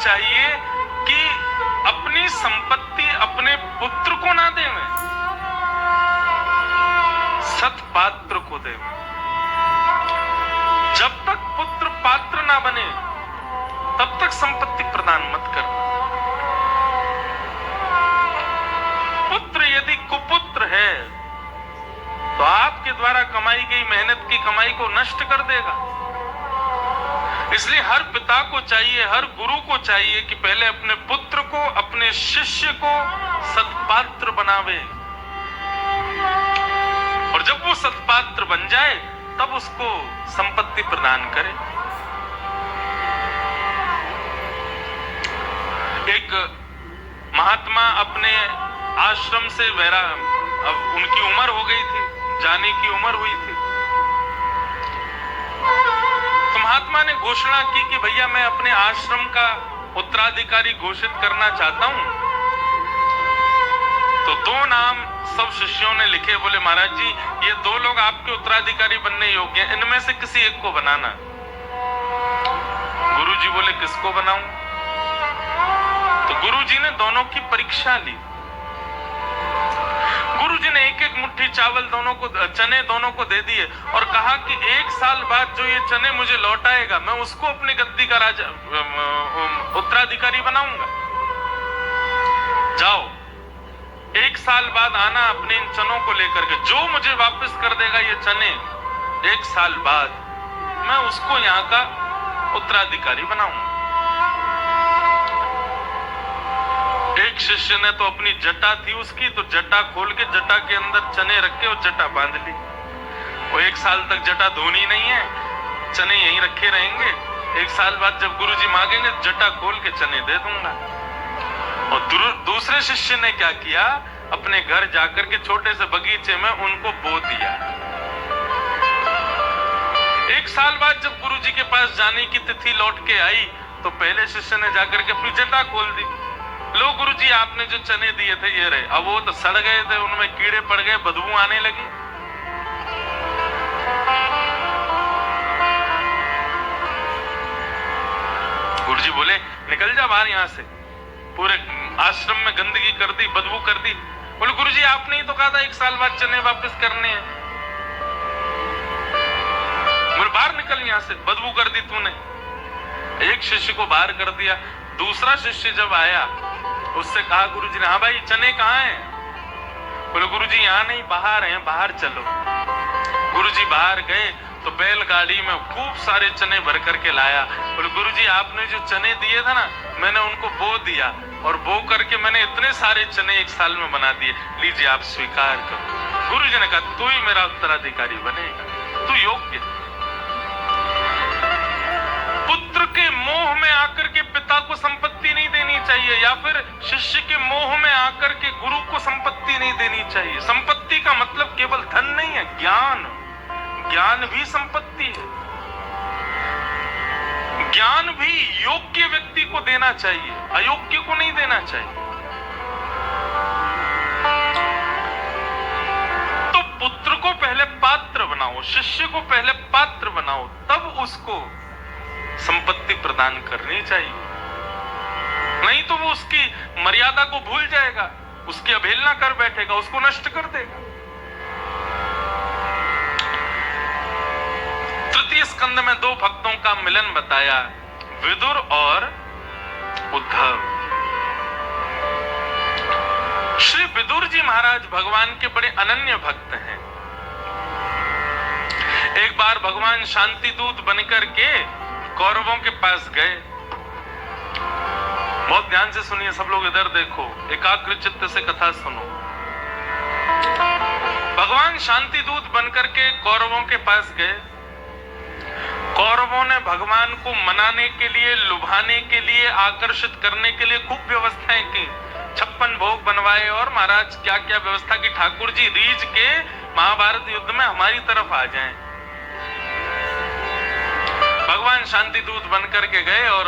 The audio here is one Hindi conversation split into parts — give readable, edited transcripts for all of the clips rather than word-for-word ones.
चाहिए कि अपनी संपत्ति अपने पुत्र को ना देवे, सत्पात्र को देवे। जब तक पुत्र पात्र ना बने तब तक संपत्ति प्रदान मत करना। पुत्र यदि कुपुत्र है तो आपके द्वारा कमाई गई मेहनत की कमाई को नष्ट कर देगा। इसलिए हर पिता को चाहिए, हर गुरु को चाहिए कि पहले अपने पुत्र को, अपने शिष्य को सत्पात्र बनावे, और जब वो सत्पात्र बन जाए तब उसको संपत्ति प्रदान करे। एक महात्मा अपने आश्रम से अब उनकी उम्र हो गई थी, जाने की उम्र हुई थी, तो महात्मा ने घोषणा की कि भैया मैं अपने आश्रम का उत्तराधिकारी घोषित करना चाहता हूं। तो 2 नाम सब शिष्यों ने लिखे, बोले महाराज जी ये 2 लोग आपके उत्तराधिकारी बनने योग्य हैं, इनमें से किसी एक को बनाना। गुरुजी बोले किसको बनाऊं? तो गुरुजी ने दोनों की परीक्षा ली। गुरुजी ने एक एक मुट्ठी चावल चने दोनों को दे दिए और कहा कि 1 साल बाद जो ये चने मुझे लौटाएगा मैं उसको अपनी गद्दी का उत्तराधिकारी बनाऊंगा। जाओ 1 साल बाद आना अपने इन चनों को लेकर के, जो मुझे वापस कर देगा ये चने 1 साल बाद मैं उसको यहाँ का उत्तराधिकारी बनाऊंगा। एक शिष्य ने तो अपनी जटा थी उसकी, तो जटा खोल के जटा के अंदर चने रख के और जटा बांध ली। वो 1 साल तक जटा धोनी नहीं है, चने यहीं रखे रहेंगे। 1 साल बाद जब गुरुजी मांगेंगे जटा खोल के चने दे दूंगा। और दूसरे शिष्य ने क्या किया, अपने घर जाकर के छोटे से बगीचे में उनको बो दिया। 1 साल बाद जब गुरुजी के पास जाने की तिथि लौट के आई तो पहले शिष्य ने जाकर के अपनी जटा खोल दी। लो गुरुजी आपने जो चने दिए थे ये रहे। अब वो तो सड़ गए थे, उनमें कीड़े पड़ गए, बदबू आने लगी। गुरुजी बोले निकल जा बाहर यहाँ से, पूरे आश्रम में गंदगी कर दी, बदबू कर दी। बोले गुरुजी आपने ही तो कहा था 1 साल बाद चने वापस करने हैं। बोले बाहर निकल यहाँ से, बदबू कर दी तूने। एक शिष्य को बाहर कर दिया। दूसरा शिष्य जब आया उससे कहा गुरुजी ने, हाँ भाई चने कहाँ हैं? बोले गुरुजी यहाँ नहीं, बाहर हैं, बाहर चलो। गुरुजी बाहर गए तो बैलगाड़ी में खूब सारे चने भर करके लाया। बोले गुरुजी आपने जो चने दिए थे ना मैंने उनको बो दिया और बो करके मैंने इतने सारे चने 1 साल में बना दिए, लीजिए आप स्वीकार करो। गुरुजी ने कहा तू ही मेरा उत्तराधिकारी बनेगा, तू योग्य। पुत्र के मोह में आकर के पिता को संपत्ति नहीं देनी चाहिए, या फिर शिष्य के मोह में आकर के गुरु को संपत्ति नहीं देनी चाहिए। संपत्ति का मतलब केवल धन नहीं है, ज्ञान। ज्ञान भी संपत्ति है। ज्ञान भी योग्य व्यक्ति को देना चाहिए, अयोग्य को नहीं देना चाहिए। तो पुत्र को पहले पात्र बनाओ, शिष्य को पहले पात्र बनाओ, तब उसको संपत्ति प्रदान करनी चाहिए। नहीं तो वो उसकी मर्यादा को भूल जाएगा, उसकी अवहेलना कर बैठेगा, उसको नष्ट कर देगा। तृतीय स्कंद में 2 भक्तों का मिलन बताया, विदुर और उद्धव। श्री विदुर जी महाराज भगवान के बड़े अनन्य भक्त हैं। एक बार भगवान शांति दूत बनकर के कौरवों के पास गए। बहुत ध्यान से सुनिए सब लोग, इधर देखो, एकाग्र चित्त से कथा सुनो। भगवान शांति दूत बनकर के कौरवों के पास गए। कौरवों ने भगवान को मनाने के लिए, लुभाने के लिए, आकर्षित करने के लिए खूब व्यवस्थाएं की। 56 भोग बनवाए और महाराज क्या क्या व्यवस्था की, ठाकुर जी रीझ के महाभारत युद्ध में हमारी तरफ आ जाएं। भगवान शांति दूत बनकर के गए और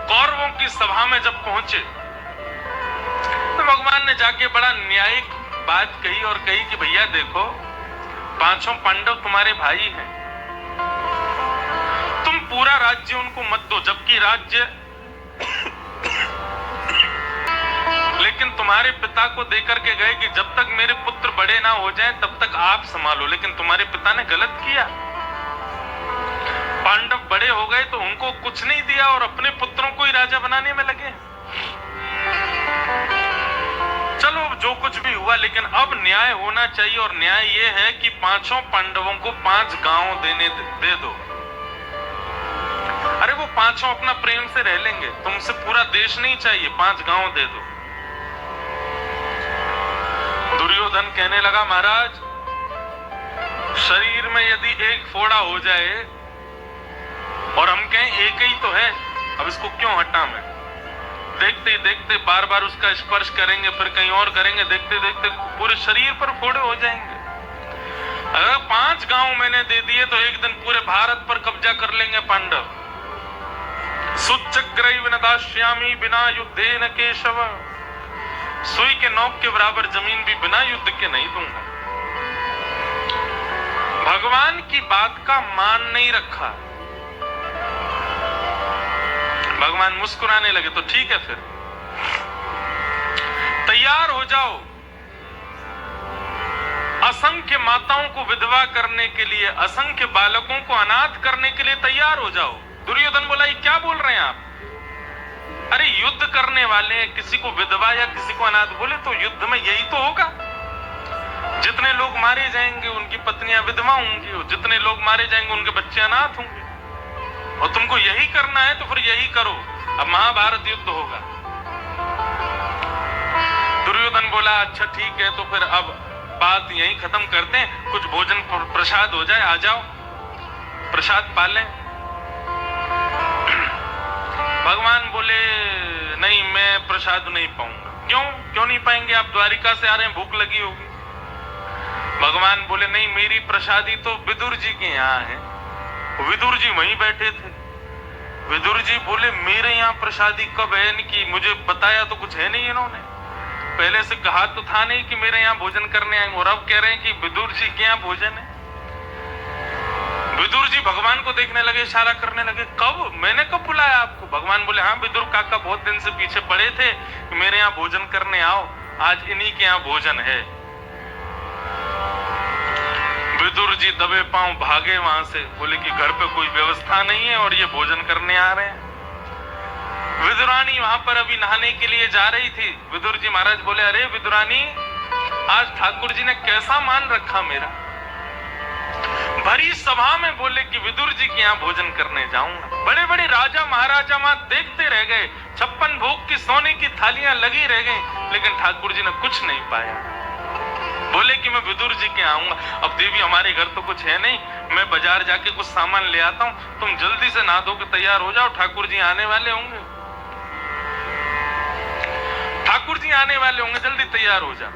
कौरवों की सभा में जब पहुंचे तो भगवान ने जाके बड़ा न्यायिक बात कही और कही कि भैया देखो, 5 पांडव तुम्हारे भाई हैं, तुम पूरा राज्य उनको मत दो, जबकि राज्य तुम्हारे पिता को देकर के गए कि जब तक मेरे पुत्र बड़े ना हो जाएं तब तक आप संभालो, लेकिन तुम्हारे पिता ने गलत किया। पांडव बड़े हो गए तो उनको कुछ नहीं दिया और अपने पुत्रों को ही राजा बनाने में लगे। चलो जो कुछ भी हुआ, लेकिन अब न्याय होना चाहिए, और न्याय ये है कि पांचों पांडवों को 5 गांव दे दो। अरे वो पांचों अपना प्रेम से रह लेंगे, तुमसे पूरा देश नहीं चाहिए, 5 गांव दे दो। दुर्योधन कहने लगा, महाराज शरीर में यदि एक फोड़ा हो जाए और हम कहें एक ही तो है, अब इसको क्यों हटा मैं? देखते देखते बार बार उसका स्पर्श करेंगे, फिर कहीं और करेंगे, देखते देखते पूरे शरीर पर फोड़े हो जाएंगे। अगर 5 गांव मैंने दे दिए तो एक दिन पूरे भारत पर कब्जा कर लेंगे पांडव। सुचक्रैव न दास्यामि बिना युद्धेन केशव, सुई के नोक के बराबर जमीन भी बिना युद्ध के नहीं दूंगा। भगवान की बात का मान नहीं रखा। भगवान मुस्कुराने लगे, तो ठीक है, फिर तैयार हो जाओ, असंख्य माताओं को विधवा करने के लिए, असंख्य बालकों को अनाथ करने के लिए तैयार हो जाओ। दुर्योधन बोला, ये क्या बोल रहे हैं आप? अरे युद्ध करने वाले हैं, किसी को विधवा या किसी को अनाथ बोले तो युद्ध में यही तो होगा। जितने लोग मारे जाएंगे उनकी पत्नियां विधवा होंगी, और जितने लोग मारे जाएंगे उनके बच्चे अनाथ होंगे, और तुमको यही करना है तो फिर यही करो। अब महाभारत युद्ध होगा। दुर्योधन बोला, अच्छा ठीक है, तो फिर अब बात यही खत्म करते हैं, कुछ भोजन प्रसाद हो जाए, आ जाओ प्रसाद पालें। भगवान बोले, नहीं मैं प्रसाद नहीं पाऊंगा। क्यों नहीं पाएंगे? आप द्वारिका से आ रहे हैं, भूख लगी होगी। भगवान बोले, नहीं मेरी प्रसादी तो विदुर जी के यहाँ है। विदुर जी वहीं बैठे थे। विदुर जी बोले, मेरे यहाँ प्रसादी कब है? इनकी मुझे बताया तो कुछ है नहीं, इन्होंने पहले से कहा तो था नहीं कि मेरे यहाँ भोजन करने आएंगे, और अब कह रहे हैं कि विदुर जी के यहाँ भोजन है। विदुर जी भगवान को देखने लगे, इशारा करने लगे, कब? मैंने कब बुलाया आपको? भगवान बोले, हाँ विदुर काका बहुत दिन से पीछे पड़े थे कि मेरे यहाँ भोजन करने आओ, आज इन्हीं के यहाँ भोजन है। विदुर जी दबे पांव भागे वहां से, बोले कि घर पे कोई व्यवस्था नहीं है और ये भोजन करने आ रहे हैं। विदुरानी वहां पर अभी नहाने के लिए जा रही थी। विदुर जी महाराज बोले, अरे विदुरानी, आज ठाकुर जी ने कैसा मान रखा मेरा। भरी सभा में बोले कि विदुर जी के यहाँ भोजन करने जाऊंगा। बड़े बड़े राजा महाराजा वहां देखते रह गए, 56 भोग की सोने की थालियां लगी रह गई, लेकिन ठाकुर जी ने कुछ नहीं पाया। बोले कि मैं विदुर जी के आऊंगा। अब देवी हमारे घर तो कुछ है नहीं, मैं बाजार जाके कुछ सामान ले आता हूं, तुम जल्दी से नहा धो के तैयार हो जाओ, ठाकुर जी आने वाले होंगे। ठाकुर जी आने वाले होंगे, जल्दी तैयार हो जाओ।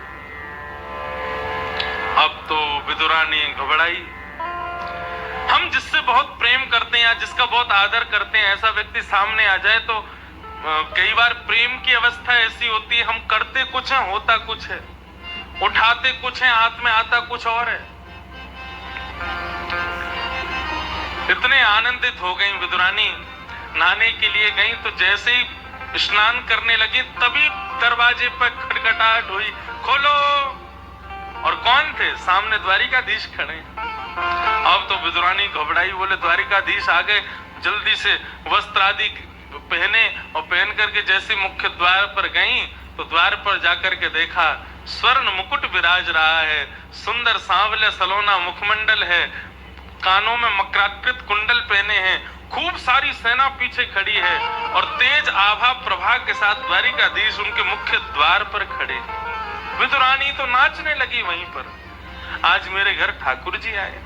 अब तो विदुरानी घबराई। हम जिससे बहुत प्रेम करते हैं या जिसका बहुत आदर करते हैं, ऐसा व्यक्ति सामने आ जाए तो कई बार प्रेम की अवस्था ऐसी होती है, हम करते कुछ है, होता कुछ है, उठाते कुछ है, हाथ में आता कुछ और है। इतने आनंदित हो गई विदुरानी, नहाने के लिए गई तो जैसे ही स्नान करने लगी तभी दरवाजे पर खटखटाहट हुई, खोलो। और कौन थे? सामने द्वारिकाधीश खड़े। अब तो विदुरानी घबराई, बोले द्वारिकाधीश आ गए। जल्दी से वस्त्र आदि पहने और पहन करके जैसे मुख्य द्वार पर गई तो द्वार पर जाकर के देखा स्वर्ण मुकुट विराज रहा है, सुंदर सांवले सलोना मुखमंडल है, कानों में मकराकृत कुंडल पहने हैं, खूब सारी सेना पीछे खड़ी है और तेज आभा प्रभा के साथ द्वारिकाधीश उनके मुख्य द्वार पर खड़े। विदुरानी तो नाचने लगी वहीं पर, आज मेरे घर ठाकुर जी आए।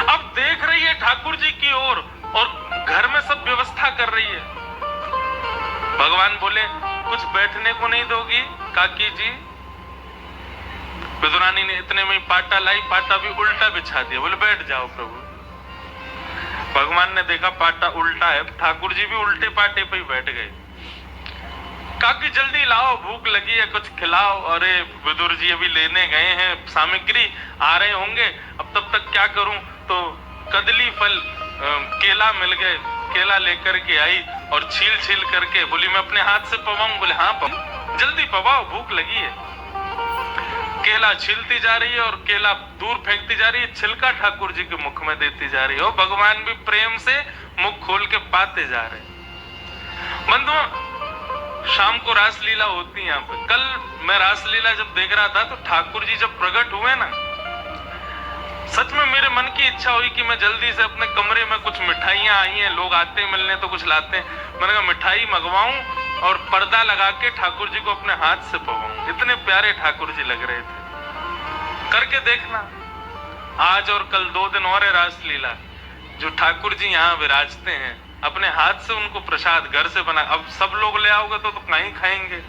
अब देख रही है ठाकुर जी की ओर और घर में सब व्यवस्था कर रही है। भगवान बोले, कुछ बैठने को नहीं दोगी काकी जी? विदुरानी ने इतने में पाटा लाई, पाटा भी उल्टा बिछा दिया, बोले बैठ जाओ प्रभु। भगवान ने देखा पाटा उल्टा है, ठाकुर जी भी उल्टे पाटे पे ही बैठ गए। काकी जल्दी लाओ, भूख लगी है, कुछ खिलाओ। अरे विदुर जी अभी लेने गए हैं सामग्री, आ रहे होंगे, अब तब तक क्या करूं? तो कदली फल केला मिल गए, केला लेकर के आई और छील छील करके बोली मैं अपने हाथ से पवाऊं। बोले हाँ पवाओ, जल्दी पवाओ, भूख लगी है। केला छीलती जा रही है और केला दूर फेंकती जा रही है, छिलका ठाकुर जी के मुख में देती जा रही है और भगवान भी प्रेम से मुख खोल के पाते जा रहे हैं। बंधुओं, शाम को रासलीला होती है यहाँ पे। कल मैं रासलीला जब देख रहा था तो ठाकुर जी जब प्रकट हुए ना, सच में मेरे मन की इच्छा हुई कि मैं जल्दी से अपने कमरे में, कुछ मिठाइयां आई हैं, लोग आते हैं मिलने तो कुछ लाते हैं, मैंने कहा मिठाई मंगवाऊं और पर्दा लगा के ठाकुर जी को अपने हाथ से पवाऊं। इतने प्यारे ठाकुर जी लग रहे थे। करके देखना, आज और कल 2 दिन और है रासलीला। जो ठाकुर जी यहाँ विराजते हैं, अपने हाथ से उनको प्रसाद घर से बना, अब सब लोग ले आओगे तो कहीं खाएंगे,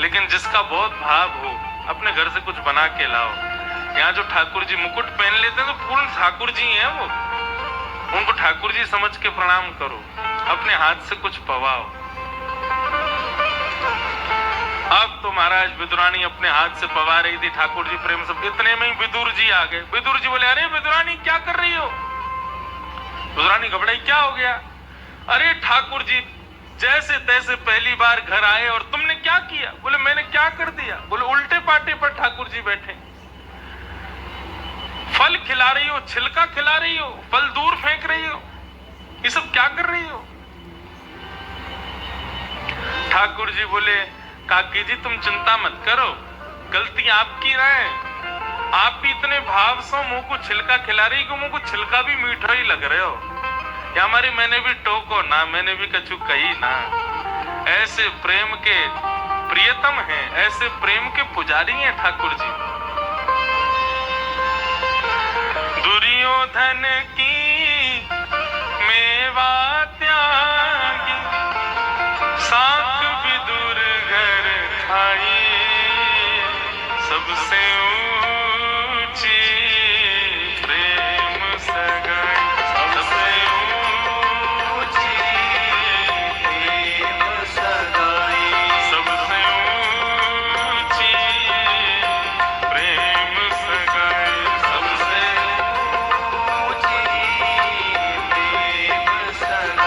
लेकिन जिसका बहुत भाव हो अपने घर से कुछ बना के लाओ। यहाँ जो ठाकुर जी मुकुट पहन लेते हैं तो पूर्ण ठाकुर जी हैं वो, उनको ठाकुर जी समझ के प्रणाम करो, अपने हाथ से कुछ पवाओ। अब तो महाराज विदुरानी अपने हाथ से पवा रही थी, ठाकुर जी प्रेम से, इतने में ही विदुर जी आ गए। विदुर जी बोले अरे विदुरानी क्या कर रही हो? विदुरानी घबराई, क्या हो गया? अरे ठाकुर जी जैसे तैसे पहली बार घर आए और तुमने क्या किया? बोले मैंने क्या कर दिया? बोले उल्टे पाटे पर ठाकुर जी बैठे, फल खिला रही हो, छिलका खिला रही हो, फल दूर फेंक रही हो, ये सब क्या कर रही हो? ठाकुर जी बोले काकी जी तुम चिंता मत करो, गलती आपकी ना है, आप भी इतने भाव से मुंह को छिलका खिला रही कि मुंह को छिलका भी मीठा ही लग रहे हो। या हमारी मैंने भी टोको ना, मैंने भी कछु कही ना। ऐसे प्रेम के प्रियतम हैं, ऐसे प्रेम के पुजारी हैं ठाकुर जी। दुर्योधन की मेवा त्यागी, साख विदुर घर खाई, सबसे ऊंची प्रेम सगाई, सबसे ऊंची प्रेम सगाई, सबसे ऊंची प्रेम सगाई, सबसे ऊंची प्रेम सगाई।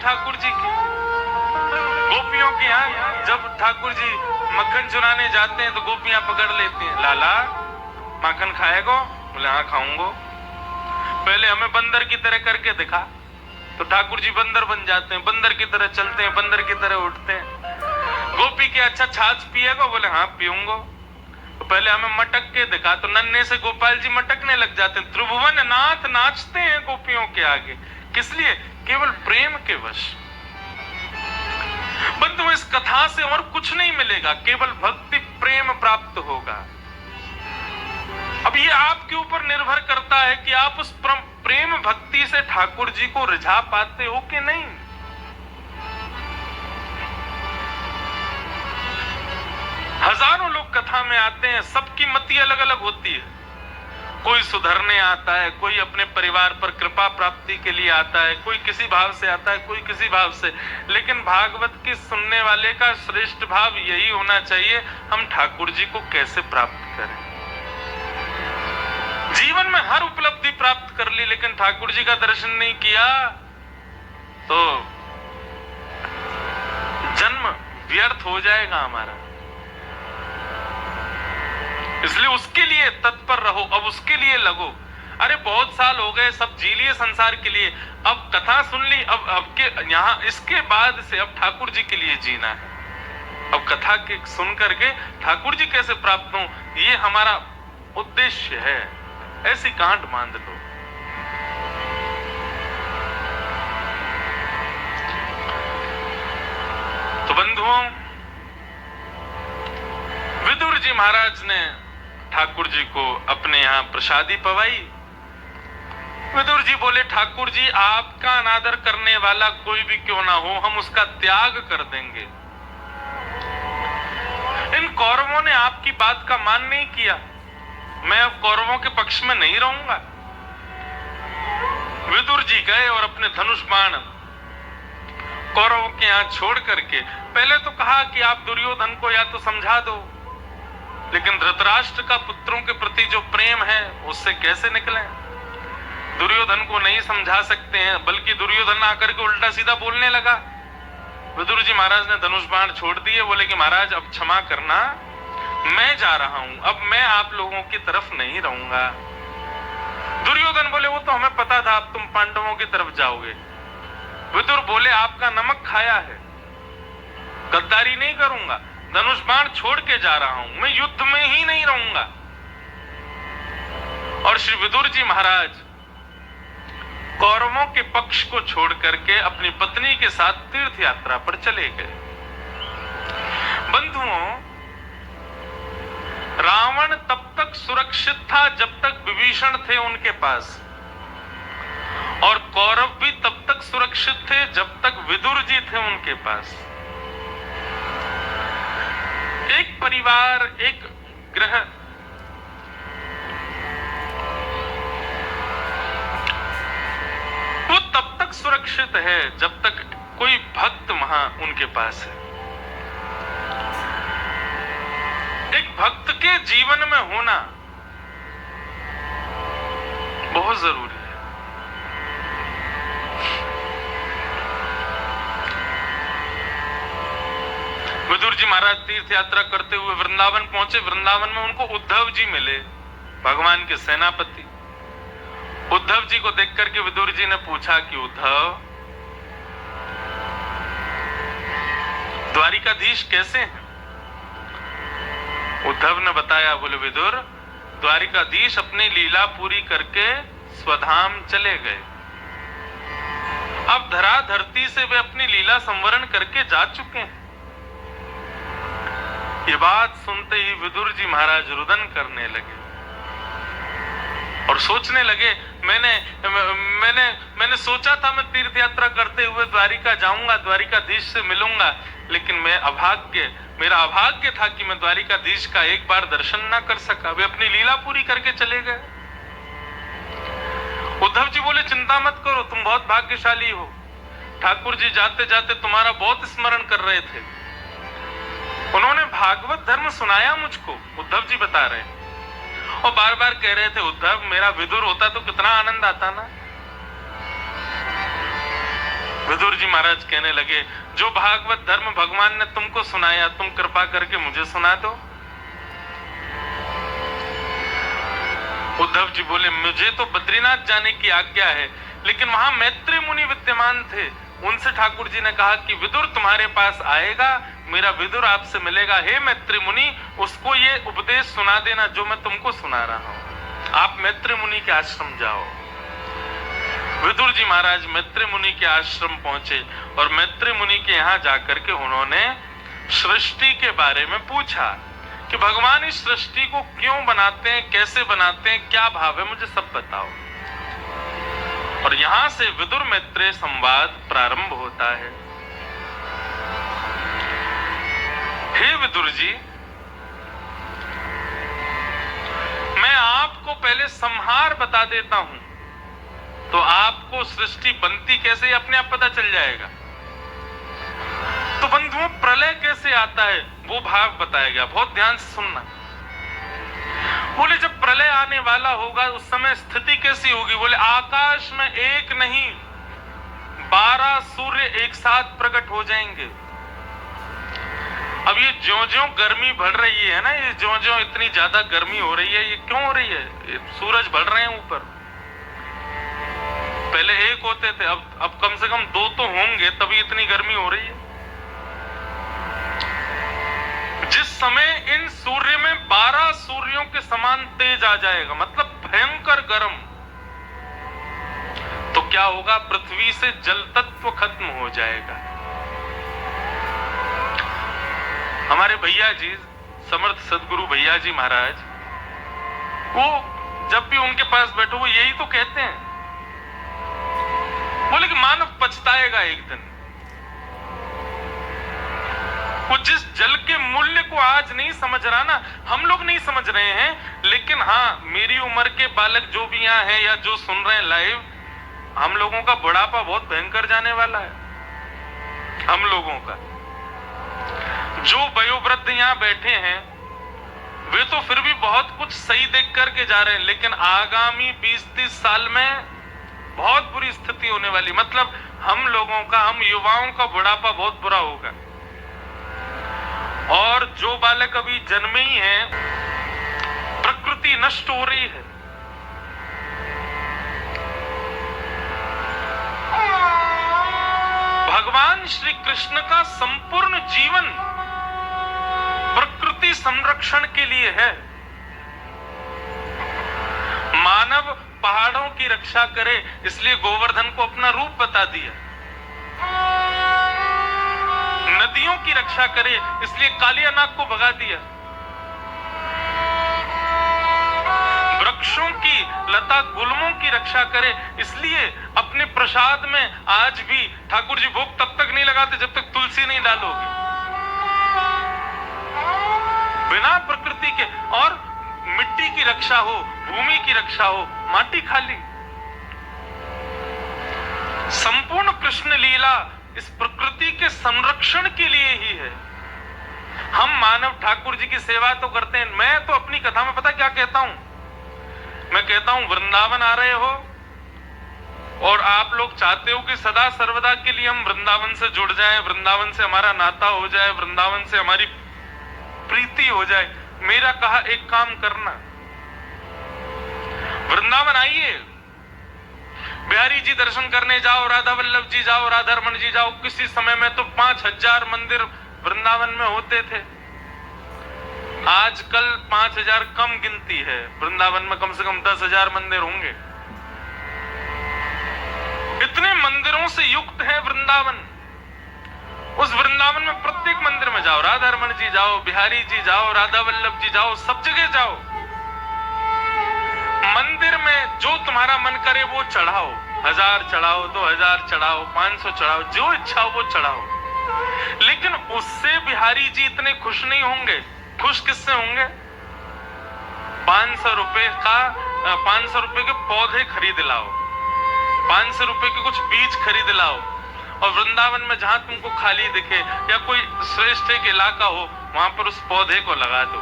ठाकुर जी की। गोपियों के यहाँ जब ठाकुर जी मक्खन चुराने जाते हैं तो गोपियां पकड़ लेती हैं, लाला माखन खाएगो? बोले हाँ खाऊंगो। पहले हमें बंदर की तरह करके दिखा। तो ठाकुर जी बंदर बन जाते हैं, बंदर की तरह चलते हैं, बंदर की तरह उठते हैं। गोपी के अच्छा छाछ पिएगो? बोले हाँ पीऊंगो। तो पहले हमें मटक के दिखा। तो नन्हे से गोपाल जी मटकने लग जाते हैं। त्रिभुवन नाथ नाचते हैं गोपियों के आगे। किस लिए? केवल प्रेम के वश। बंधु इस कथा से और कुछ नहीं मिलेगा, केवल भक्ति प्रेम प्राप्त होगा। अब ये आपके ऊपर निर्भर करता है कि आप उस प्रेम भक्ति से ठाकुर जी को रिझा पाते हो कि नहीं। हजारों लोग कथा में आते हैं, सबकी मति अलग अलग होती है। कोई सुधरने आता है, कोई अपने परिवार पर कृपा प्राप्ति के लिए आता है, कोई किसी भाव से आता है, कोई किसी भाव से। लेकिन भागवत की सुनने वाले का श्रेष्ठ भाव यही होना चाहिए, हम ठाकुर जी को कैसे प्राप्त करें। जीवन में हर उपलब्धि प्राप्त कर ली लेकिन ठाकुर जी का दर्शन नहीं किया तो जन्म व्यर्थ हो जाएगा हमारा। इसलिए उसके लिए तत्पर रहो, अब उसके लिए लगो। अरे बहुत साल हो गए, सब जी लिए संसार के लिए, अब कथा सुन ली, अब के यहाँ इसके बाद से अब ठाकुर जी के लिए जीना है। अब कथा के सुन करके ठाकुर जी कैसे प्राप्त हो, ये हमारा उद्देश्य है। ऐसी गांठ बांध लो। तो बंधुओं, विदुर जी महाराज ने ठाकुर जी को अपने यहां प्रसादी पवाई। विदुर जी बोले, ठाकुर जी आपका अनादर करने वाला कोई भी क्यों ना हो, हम उसका त्याग कर देंगे। इन कौरवों ने आपकी बात का मान नहीं किया, मैं अब कौरवों के पक्ष में नहीं रहूंगा। विदुर जी गए और अपने धनुष बाण कौरवों के यहां छोड़ करके, पहले तो कहा कि आप दुर्योधन को या तो समझा दो, लेकिन धृतराष्ट्र का पुत्रों के प्रति जो प्रेम है उससे कैसे निकलें। दुर्योधन को नहीं समझा सकते हैं, बल्कि दुर्योधन आकर के उल्टा सीधा बोलने लगा। विदुर जी महाराज ने धनुष बाण छोड़ दिए, बोले कि महाराज अब क्षमा करना, मैं जा रहा हूं, अब मैं आप लोगों की तरफ नहीं रहूंगा। दुर्योधन बोले, वो तो हमें पता था अब तुम पांडवों की तरफ जाओगे। विदुर बोले, आपका नमक खाया है, गद्दारी नहीं करूंगा, धनुष बाण छोड़ के जा रहा हूं, मैं युद्ध में ही नहीं रहूंगा। और श्री विदुर जी महाराज कौरवों के पक्ष को छोड़ करके अपनी पत्नी के साथ तीर्थ यात्रा पर चले गए। बंधुओं, रावण तब तक सुरक्षित था जब तक विभीषण थे उनके पास, और कौरव भी तब तक सुरक्षित थे जब तक विदुर जी थे उनके पास। एक परिवार, एक गृह वो तब तक सुरक्षित है जब तक कोई भक्त वहां उनके पास है। एक भक्त के जीवन में होना बहुत जरूरी है। विदुर जी महाराज तीर्थ यात्रा करते हुए वृंदावन पहुंचे। वृंदावन में उनको उद्धव जी मिले, भगवान के सेनापति। उद्धव जी को देख करके विदुर जी ने पूछा कि उद्धव, द्वारिकाधीश कैसे हैं? उद्धव ने बताया, बोले विदुर, द्वारिकाधीश अपनी लीला पूरी करके स्वधाम चले गए, अब धरा धरती से वे अपनी लीला संवरण करके जा चुके हैं। ये बात सुनते ही विदुर जी महाराज रुदन करने लगे और सोचने लगे, मैंने सोचा था मैं तीर्थ यात्रा करते हुए द्वारिका जाऊंगा, द्वारिकाधीश से मिलूंगा, लेकिन मेरा अभाग्य था कि मैं द्वारिकाधीश का एक बार दर्शन ना कर सका। वे अपनी लीला पूरी करके चले गए। उद्धव जी बोले, चिंता मत करो, तुम बहुत भाग्यशाली हो, ठाकुर जी जाते जाते तुम्हारा बहुत स्मरण कर रहे थे। उन्होंने भागवत धर्म सुनाया मुझको, उद्धव जी बता रहे हैं, और बार बार कह रहे थे, उद्धव मेरा विदुर होता तो कितना आनंद आता ना। विदुर जी महाराज कहने लगे, जो भागवत धर्म भगवान ने तुमको सुनाया, तुम कृपा करके मुझे सुना दो। उद्धव जी बोले, मुझे तो बद्रीनाथ जाने की आज्ञा है, लेकिन वहां मैत्री मुनि विद्यमान थे। उनसे ठाकुर जी ने कहा कि विदुर तुम्हारे पास आएगा, मेरा विदुर आपसे मिलेगा। हे मैत्री मुनि, उसको ये उपदेश सुना देना जो मैं तुमको सुना रहा हूं। आप मैत्री मुनि के आश्रम जाओ। विदुर जी महाराज मैत्री मुनि के आश्रम पहुंचे और मैत्री मुनि के यहाँ जाकर के उन्होंने सृष्टि के बारे में पूछा कि भगवान इस सृष्टि को क्यों बनाते हैं, कैसे बनाते हैं, क्या भाव है, मुझे सब बताओ। और यहां से विदुर मैत्रेय संवाद प्रारंभ होता है। हे विदुर जी, मैं आपको पहले संहार बता देता हूं, तो आपको सृष्टि बनती कैसे अपने आप पता चल जाएगा। तो बंधुओं, प्रलय कैसे आता है वो भाव बताया गया, बहुत ध्यान से सुनना। बोले जब प्रलय आने वाला होगा उस समय स्थिति कैसी होगी। बोले आकाश में एक नहीं 12 सूर्य एक साथ प्रकट हो जाएंगे। अब ये ज्यों-ज्यों गर्मी बढ़ रही है ना, ये ज्यों-ज्यों इतनी ज्यादा गर्मी हो रही है, ये क्यों हो रही है? सूरज बढ़ रहे हैं ऊपर। पहले एक होते थे, अब कम से कम 2 तो होंगे, तभी इतनी गर्मी हो रही है। जिस समय इन सूर्य में 12 सूर्यों के समान तेज आ जाएगा, मतलब भयंकर गर्म, तो क्या होगा? पृथ्वी से जल तत्व खत्म हो जाएगा। हमारे भैया जी, समर्थ सदगुरु भैया जी महाराज, वो जब भी उनके पास बैठो वो यही तो कहते हैं। बोले कि मानव पछताएगा एक दिन। वो जिस जल के मूल्य को आज नहीं समझ रहा ना, हम लोग नहीं समझ रहे हैं, लेकिन हाँ, मेरी उम्र के बालक जो भी यहाँ हैं या जो सुन रहे हैं लाइव, हम लोगों का बुढ़ापा बहुत भयंकर जाने वाला है। हम लोगों का जो वयोवृद्ध यहाँ बैठे हैं वे तो फिर भी बहुत कुछ सही देख करके जा रहे हैं, लेकिन आगामी 20-30 साल में बहुत बुरी स्थिति होने वाली। मतलब हम लोगों का, हम युवाओं का बुढ़ापा बहुत बुरा होगा। और जो बालक अभी जन्मे ही हैं, प्रकृति नष्ट हो रही है। भगवान श्री कृष्ण का संपूर्ण जीवन प्रकृति संरक्षण के लिए है। मानव पहाड़ों की रक्षा करे, इसलिए गोवर्धन को अपना रूप बता दिया। नदियों की रक्षा करे, इसलिए कालिया नाग को भगा दिया। वृक्षों की, लता गुल्मों की रक्षा करे, इसलिए अपने प्रसाद में आज भी ठाकुर जी भोग तब तक नहीं लगाते जब तक तुलसी नहीं डालोगे। बिना प्रकृति के, और मिट्टी की रक्षा हो, भूमि की रक्षा हो, माटी खाली। संपूर्ण कृष्ण लीला इस प्रकृति के संरक्षण के लिए ही है। हम मानव ठाकुर जी की सेवा तो करते हैं। मैं तो अपनी कथा में पता क्या कहता हूं? मैं कहता हूं वृंदावन आ रहे हो और आप लोग चाहते हो कि सदा सर्वदा के लिए हम वृंदावन से जुड़ जाएं, वृंदावन से हमारा नाता हो जाए, वृंदावन से हमारी प्रीति हो जाए। मेरा कहा एक काम करना, वृंदावन आइए, बिहारी जी दर्शन करने जाओ, राधा वल्लभ जी जाओ, राधा रमन जी जाओ। किसी समय में तो 5000 मंदिर वृंदावन में होते थे। आजकल 5000 कम गिनती है, वृंदावन में कम से कम 10,000 मंदिर होंगे। इतने मंदिरों से युक्त है वृंदावन। उस वृंदावन में प्रत्येक मंदिर में जाओ, राधा रमन जी जाओ, बिहारी जी जाओ, राधा वल्लभ जी जाओ, सब जगह जाओ। मंदिर में जो तुम्हारा मन करे वो चढ़ाओ, 1000 चढ़ाओ, 2000 चढ़ाओ, 500 चढ़ाओ, जो इच्छा हो वो चढ़ाओ। लेकिन उससे बिहारी जी इतने खुश नहीं होंगे। खुश किससे होंगे? 500 रुपए के पौधे खरीद लाओ, 500 रुपए के कुछ बीज खरीद लाओ, और वृंदावन में जहां तुमको खाली दिखे या कोई श्रेष्ठ एक इलाका हो, वहां पर उस पौधे को लगा दो।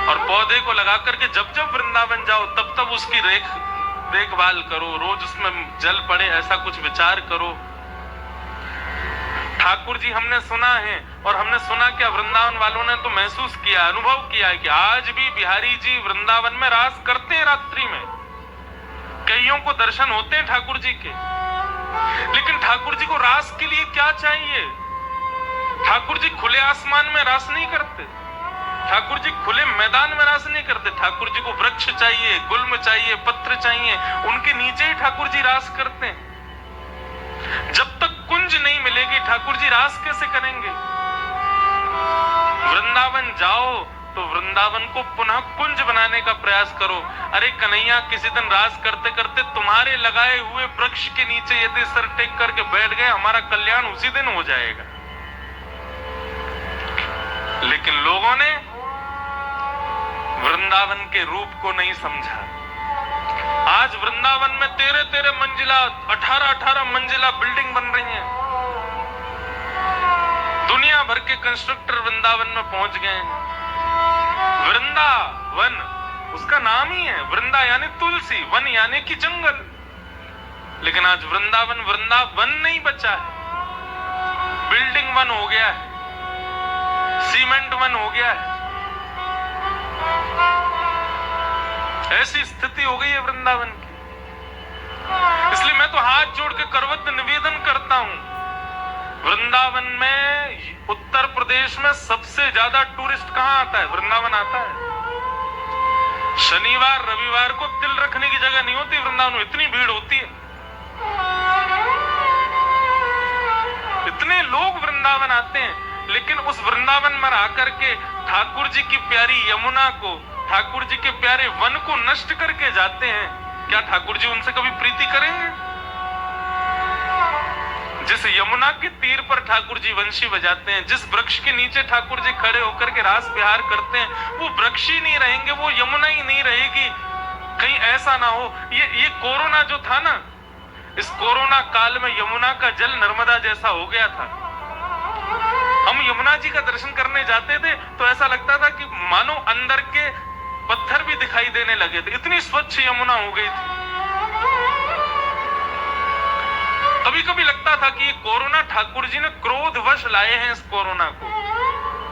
और पौधे को लगा करके जब जब वृंदावन जाओ तब तब उसकी देखभाल करो, रोज उसमें जल पड़े ऐसा कुछ विचार करो। ठाकुर जी हमने सुना है, और हमने सुना क्या वृंदावन वालों ने तो महसूस किया, अनुभव किया है कि आज भी बिहारी जी वृंदावन में रास करते हैं रात्रि में। कईयों को दर्शन होते हैं ठाकुर जी के, लेकिन ठाकुर जी को रास के लिए क्या चाहिए? ठाकुर जी खुले आसमान में रास नहीं करते, ठाकुर जी खुले मैदान में रास नहीं करते। ठाकुर जी को वृक्ष चाहिए, गुल्म चाहिए, पत्र चाहिए, उनके नीचे ही ठाकुर जी रास करते हैं। जब तक कुंज नहीं मिलेगी ठाकुर जी रास कैसे करेंगे? वृंदावन जाओ तो वृंदावन को पुनः कुंज बनाने का प्रयास करो। अरे कन्हैया, किसी दिन रास करते करते तुम्हारे लगाए हुए वृक्ष के नीचे यदि सर टेक करके बैठ गए, हमारा कल्याण उसी दिन हो जाएगा। लेकिन लोगों ने वृंदावन के रूप को नहीं समझा। आज वृंदावन में 13-13 मंजिला, 18-18 मंजिला बिल्डिंग बन रही हैं। दुनिया भर के कंस्ट्रक्टर वृंदावन में पहुंच गए हैं। वृंदावन उसका नाम ही है, वृंदा यानी तुलसी, वन यानी कि जंगल। लेकिन आज वृंदावन वृंदावन नहीं बचा है, बिल्डिंग वन हो गया है, सीमेंट वन हो गया है। ऐसी स्थिति हो गई है वृंदावन की। इसलिए मैं तो हाथ जोड़ के करवत निवेदन करता हूं, वृंदावन में, उत्तर प्रदेश में सबसे ज्यादा टूरिस्ट कहां आता है? वृंदावन आता है। शनिवार रविवार को तिल रखने की जगह नहीं होती वृंदावन में, इतनी भीड़ होती है। इतने लोग वृंदावन आते हैं, लेकिन उस वृंदावन में आकर के ठाकुर जी की प्यारी यमुना को, ठाकुर जी के प्यारे वन को नष्ट करके जाते हैं। क्या ठाकुर जी उनसे कभी प्रीति करेंगे? जिस यमुना के तीर पर ठाकुर जी वंशी बजाते हैं, जिस वृक्ष के नीचे ठाकुर जी खड़े होकर के रास विहार करते हैं, वो वृक्ष ही नहीं रहेंगे, वो यमुना ही नहीं रहेगी। कहीं ऐसा ना हो, ये कोरोना जो था ना, इस कोरोना काल में यमुना का जल नर्मदा जैसा हो गया था। हम यमुना जी का दर्शन करने जाते थे तो ऐसा लगता था कि मानो अंदर के पत्थर भी दिखाई देने लगे थे, इतनी स्वच्छ यमुना हो गई थी। कभी कभी लगता था कि ये कोरोना ठाकुर जी ने क्रोधवश लाए हैं। इस कोरोना को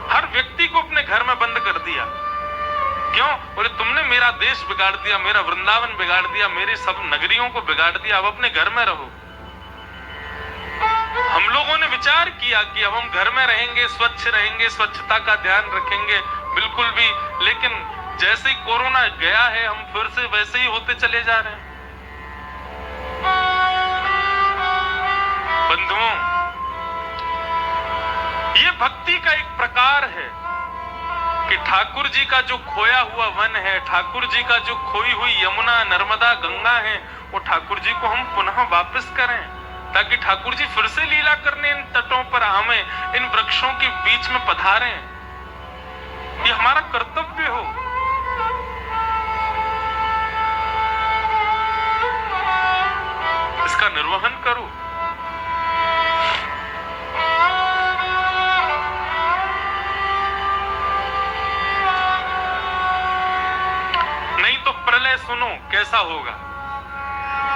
हर व्यक्ति को अपने घर में बंद कर दिया। क्यों? बोले तुमने मेरा देश बिगाड़ दिया, मेरा वृंदावन बिगाड़ दिया, मेरी सब नगरियों को बिगाड़ दिया, अब अपने घर में रहो। हम लोगों ने विचार किया कि अब हम घर में रहेंगे, स्वच्छ रहेंगे, स्वच्छता का ध्यान रखेंगे, बिल्कुल भी। लेकिन जैसे ही कोरोना गया है, हम फिर से वैसे ही होते चले जा रहे हैं। बंधुओं, ये भक्ति का एक प्रकार है कि ठाकुर जी का जो खोया हुआ वन है, ठाकुर जी का जो खोई हुई यमुना, नर्मदा, गंगा है, वो ठाकुर जी को हम पुनः वापस करें, ताकि ठाकुर जी फिर से लीला करने इन तटों पर हमें, इन वृक्षों के बीच में पधारें। ये हमारा कर्तव्य हो। इसका निर्वहन करो। नहीं तो प्रलय सुनो कैसा होगा।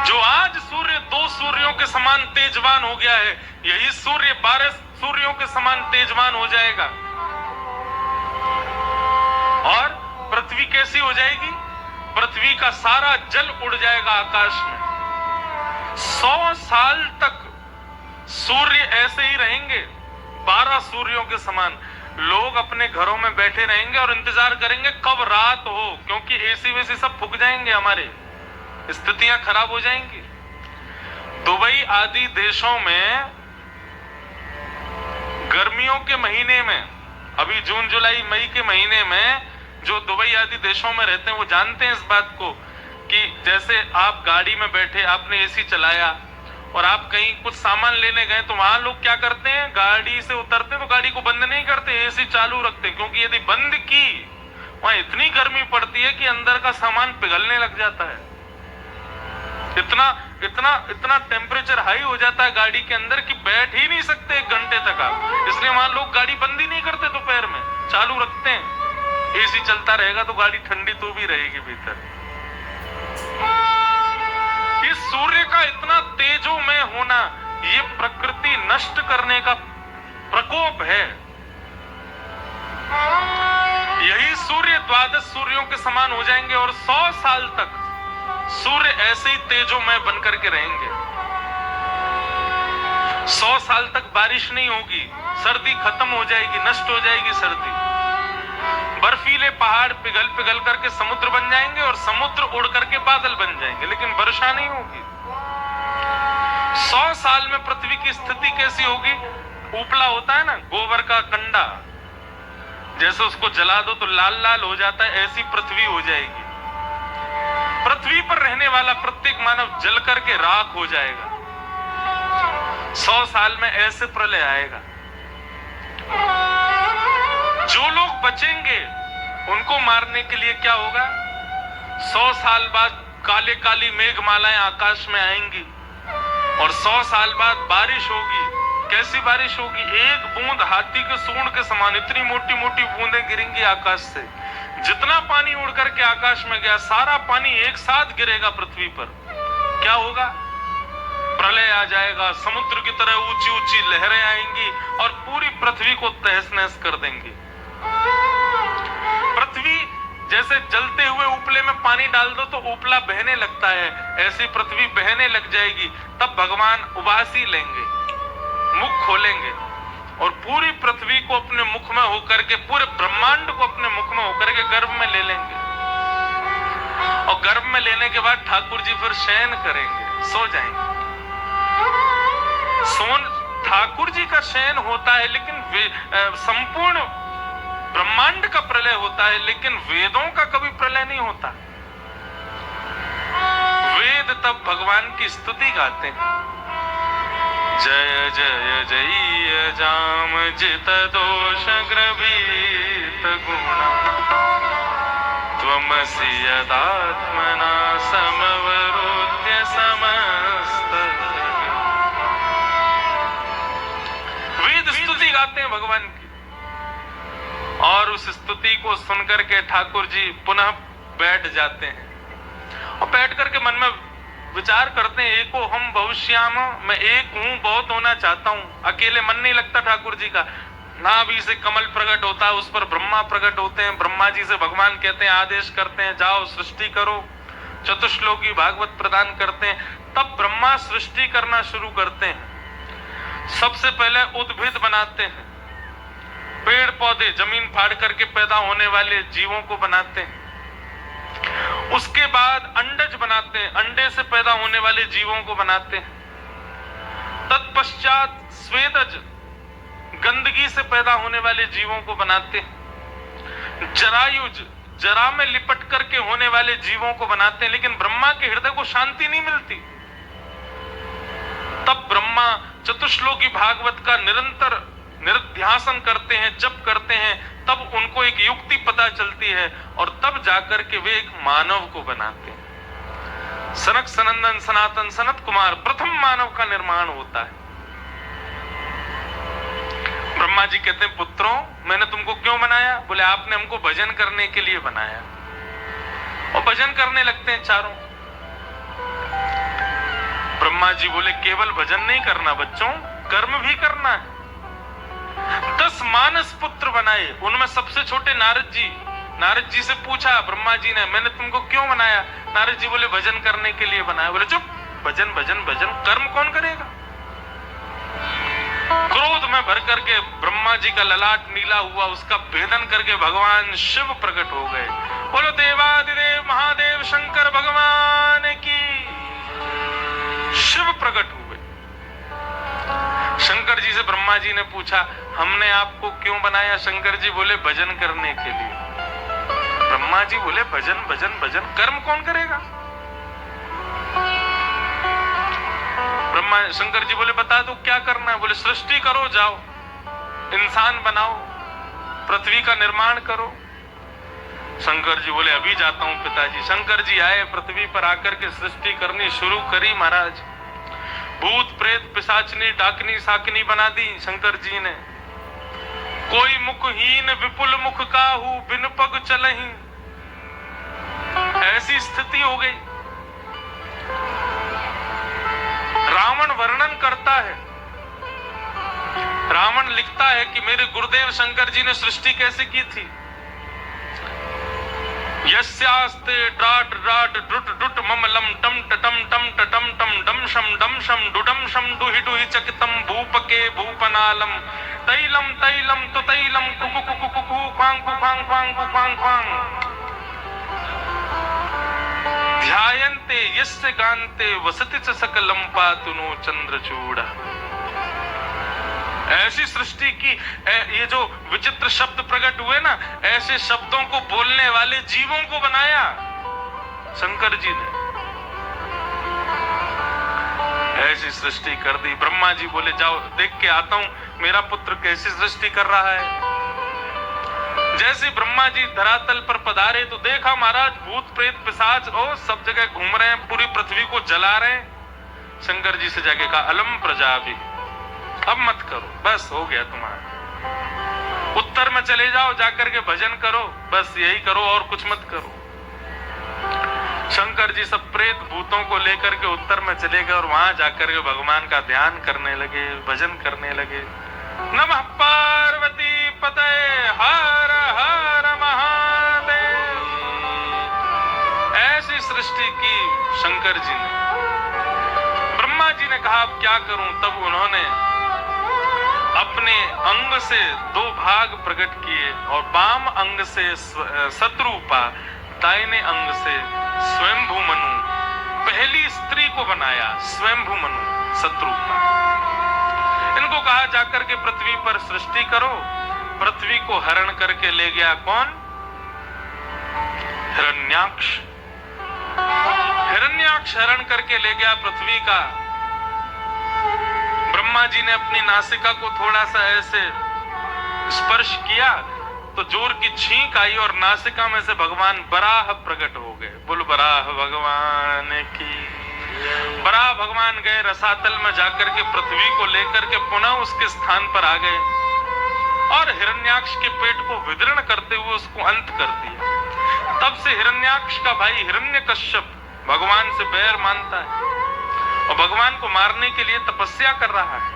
जो आज सूर्य 2 सूर्यों के समान तेजवान हो गया है, यही सूर्य 12 सूर्यों के समान तेजवान हो जाएगा। और पृथ्वी कैसी हो जाएगी? पृथ्वी का सारा जल उड़ जाएगा आकाश में। 100 साल तक सूर्य ऐसे ही रहेंगे, 12 सूर्यों के समान। लोग अपने घरों में बैठे रहेंगे और इंतजार करेंगे कब रात हो, क्योंकि एसी वेसी सब फूक जाएंगे, हमारे स्थितियां खराब हो जाएंगी। दुबई आदि देशों में गर्मियों के महीने में, अभी जून जुलाई मई के महीने में, जो दुबई आदि देशों में रहते हैं वो जानते हैं इस बात को कि जैसे आप गाड़ी में बैठे, आपने एसी चलाया और आप कहीं कुछ सामान लेने गए, तो वहां लोग क्या करते हैं, गाड़ी से उतरते तो गाड़ी को बंद नहीं करते, एसी चालू रखते हैं। क्योंकि यदि बंद की, वहां इतनी गर्मी पड़ती है कि अंदर का सामान पिघलने लग जाता है। इतना इतना इतना टेम्परेचर हाई हो जाता है गाड़ी के अंदर कि बैठ ही नहीं सकते 1 घंटे तक आप। इसलिए वहां लोग गाड़ी बंद ही नहीं करते, दोपहर में चालू रखते हैं। एसी चलता रहेगा तो गाड़ी ठंडी तो भी रहेगी भीतर। ये सूर्य का इतना तेजोमय होना, ये प्रकृति नष्ट करने का प्रकोप है। यही सूर्य 12 सूर्यों के समान हो जाएंगे और 100 साल तक सूर्य ऐसे ही तेजोमय बनकर के रहेंगे। 100 साल तक बारिश नहीं होगी, सर्दी खत्म हो जाएगी, नष्ट हो जाएगी सर्दी। बर्फीले पहाड़ पिघल पिघल करके समुद्र बन जाएंगे और समुद्र उड़ करके बादल बन जाएंगे, लेकिन वर्षा नहीं होगी। 100 साल में पृथ्वी की स्थिति कैसी होगी? उपला होता है ना गोबर का कंडा, जैसे उसको जला दो तो लाल लाल हो जाता है, ऐसी पृथ्वी हो जाएगी। पृथ्वी पर रहने वाला प्रत्येक मानव जल करके राख हो जाएगा। 100 साल में ऐसे प्रलय आएगा। जो लोग बचेंगे उनको मारने के लिए क्या होगा? 100 साल बाद काले काली मेघमालाएं आकाश में आएंगी और 100 साल बाद बारिश होगी। कैसी बारिश होगी? एक बूंद हाथी के सूंड के समान इतनी मोटी मोटी बूंदें गिरेंगी आकाश से। जितना पानी उड़ करके आकाश में गया सारा पानी एक साथ गिरेगा पृथ्वी पर। क्या होगा? प्रलय आ जाएगा, समुद्र की तरह ऊंची ऊंची लहरें आएंगी और पूरी पृथ्वी को तहस नहस कर देंगी। पृथ्वी जैसे जलते हुए उपले में पानी डाल दो तो उपला बहने लगता है, ऐसी पृथ्वी बहने लग जाएगी। तब भगवान उबासी लेंगे, मुख खोलेंगे और पूरी पृथ्वी को अपने मुख में होकर के, पूरे ब्रह्मांड को अपने मुख में होकर के गर्भ में ले लेंगे। और गर्भ में लेने के बाद ठाकुर जी फिर शयन करेंगे, सो जाएंगे। ठाकुर जी का शयन होता है, लेकिन संपूर्ण ब्रह्मांड का प्रलय होता है, लेकिन वेदों का कभी प्रलय नहीं होता। वेद तब भगवान की स्तुति गाते हैं। जय जय जय जाम जित दोष ग्रभीत गुणा त्वमसि यदात्मना समवरोध्य समस्त। वेद स्तुति गाते हैं भगवान की और उस स्तुति को सुनकर के ठाकुर जी पुनः बैठ जाते हैं और बैठ करके मन में विचार करते हैं, एको हम भविष्याम, मैं एक हूं, बहुत होना चाहता हूं। अकेले मन नहीं लगता ठाकुर जी का। नाभि से कमल प्रकट होता है, उस पर ब्रह्मा प्रकट होते हैं। ब्रह्मा जी से भगवान कहते हैं, आदेश करते हैं, जाओ सृष्टि करो। चतुश्लोकी भागवत प्रदान करते हैं। तब ब्रह्मा सृष्टि करना शुरू करते हैं। सबसे पहले उद्भिद बनाते हैं, पेड़ पौधे, जमीन फाड़ करके पैदा होने वाले जीवों को बनाते हैं। उसके बाद अंडज बनाते हैं, अंडे से पैदा होने वाले जीवों को बनाते हैं। तत्पश्चात स्वेदज, गंदगी से पैदा होने वाले जीवों को बनाते हैं। जरायुज, जरा में लिपट करके होने वाले जीवों को बनाते हैं। लेकिन ब्रह्मा के हृदय को शांति नहीं मिलती। तब ब्रह्मा चतुश्लोकी भागवत का निरंतर निरध्यासन करते हैं, जप करते हैं। तब उनको एक युक्ति पता चलती है और तब जाकर के वे एक मानव को बनाते हैं। सनक सनंदन सनातन सनत कुमार, प्रथम मानव का निर्माण होता है। ब्रह्मा जी कहते हैं, पुत्रों मैंने तुमको क्यों बनाया? बोले आपने हमको भजन करने के लिए बनाया। और भजन करने लगते हैं चारों। ब्रह्मा जी बोले केवल भजन नहीं करना बच्चों, कर्म भी करना है। 10 मानस पुत्र बनाए, उनमें सबसे छोटे नारद जी से पूछा ब्रह्मा जी ने, मैंने तुमको क्यों बनाया? नारद जी बोले भजन करने के लिए बनाया। बोले चुप, भजन भजन भजन, कर्म कौन करेगा? क्रोध में भर करके ब्रह्मा जी का ललाट नीला हुआ, उसका भेदन करके भगवान शिव प्रकट हो गए। बोलो देवादिदेव महादेव शंकर भगवान की। शिव प्रकट हुए। शंकर जी से ब्रह्मा जी ने पूछा, हमने आपको क्यों बनाया? शंकर जी बोले भजन करने के लिए। ब्रह्मा जी बोले भजन भजन भजन, कर्म कौन करेगा? ब्रह्मा शंकर जी बोले बता दो क्या करना है? बोले सृष्टि करो, जाओ इंसान बनाओ, पृथ्वी का निर्माण करो। शंकर जी बोले अभी जाता हूं पिताजी। शंकर जी आए, पृथ्वी पर आकर के सृष्टि करनी शुरू करी महाराज। भूत प्रेत पिशाचनी डाकनी साकनी बना दी शंकर जी ने। कोई मुखहीन विपुल मुख काहू, बिन पग चलही, ऐसी स्थिति हो गई। रावण वर्णन करता है, रावण लिखता है कि मेरे गुरुदेव शंकर जी ने सृष्टि कैसे की थी। यस्यास्ते ड्राट ड्राट ड्रुट ड्रुट ममलम टम टटम टम टटम टम डम शम डुडम शम डुहि डुहि चकितम भूपके भूपनालम तैलम तैलम तो तैलम कुकु कुकु कुकु क्वांग क्वांग क्वांग क्वांग क्वांग ध्यायन्ते यस्य गान्ते वसति च सकलम पातुनो चंद्रचूड़ा। ऐसी सृष्टि की ये जो विचित्र शब्द प्रकट हुए ना, ऐसे शब्दों को बोलने वाले जीवों को बनाया शंकर जी ने। ऐसी सृष्टि कर दी। ब्रह्मा जी बोले जाओ देख के आता हूं मेरा पुत्र कैसी सृष्टि कर रहा है। जैसे ब्रह्मा जी धरातल पर पधारे तो देखा महाराज भूत प्रेत पिशाच और सब जगह घूम रहे हैं, पूरी पृथ्वी को जला रहे हैं। शंकर जी से जाके कहा अलम प्रजा भी, अब मत करो, बस हो गया तुम्हारा। उत्तर में चले जाओ, जाकर के भजन करो, बस यही करो और कुछ मत करो। शंकर जी सब प्रेत भूतों को लेकर के उत्तर में चले गए और वहां जाकर के भगवान का ध्यान करने लगे, भजन करने लगे। नमः पार्वती पतये हर हर महादेव। ऐसी सृष्टि की शंकर जी ने। ब्रह्मा जी ने कहा अब क्या करूं, तब उन्होंने अपने अंग से दो भाग प्रकट किए और बाम अंग से शत्रुपा, दाहिने अंग से स्वयंभू मनु, पहली स्त्री को बनाया स्वयंभू मनु शत्रुपा। इनको कहा जाकर के पृथ्वी पर सृष्टि करो। पृथ्वी को हरण करके ले गया कौन? हिरण्याक्ष। हिरण्याक्ष हरण करके ले गया पृथ्वी का। ब्रह्मा जी ने अपनी नासिका को थोड़ा सा ऐसे स्पर्श किया तो जोर की छींक आई और नासिका में से भगवान बराह प्रकट हो गए। बोल बराह भगवान की। बराह भगवान गए रसातल में जाकर के पृथ्वी को लेकर के पुनः उसके स्थान पर आ गए और हिरण्याक्ष के पेट को विदीर्ण करते हुए उसको अंत कर दिया। तब से हिरण्याक्ष का भाई हिरण्यकश्यप भगवान से बैर मानता है और भगवान को मारने के लिए तपस्या कर रहा है।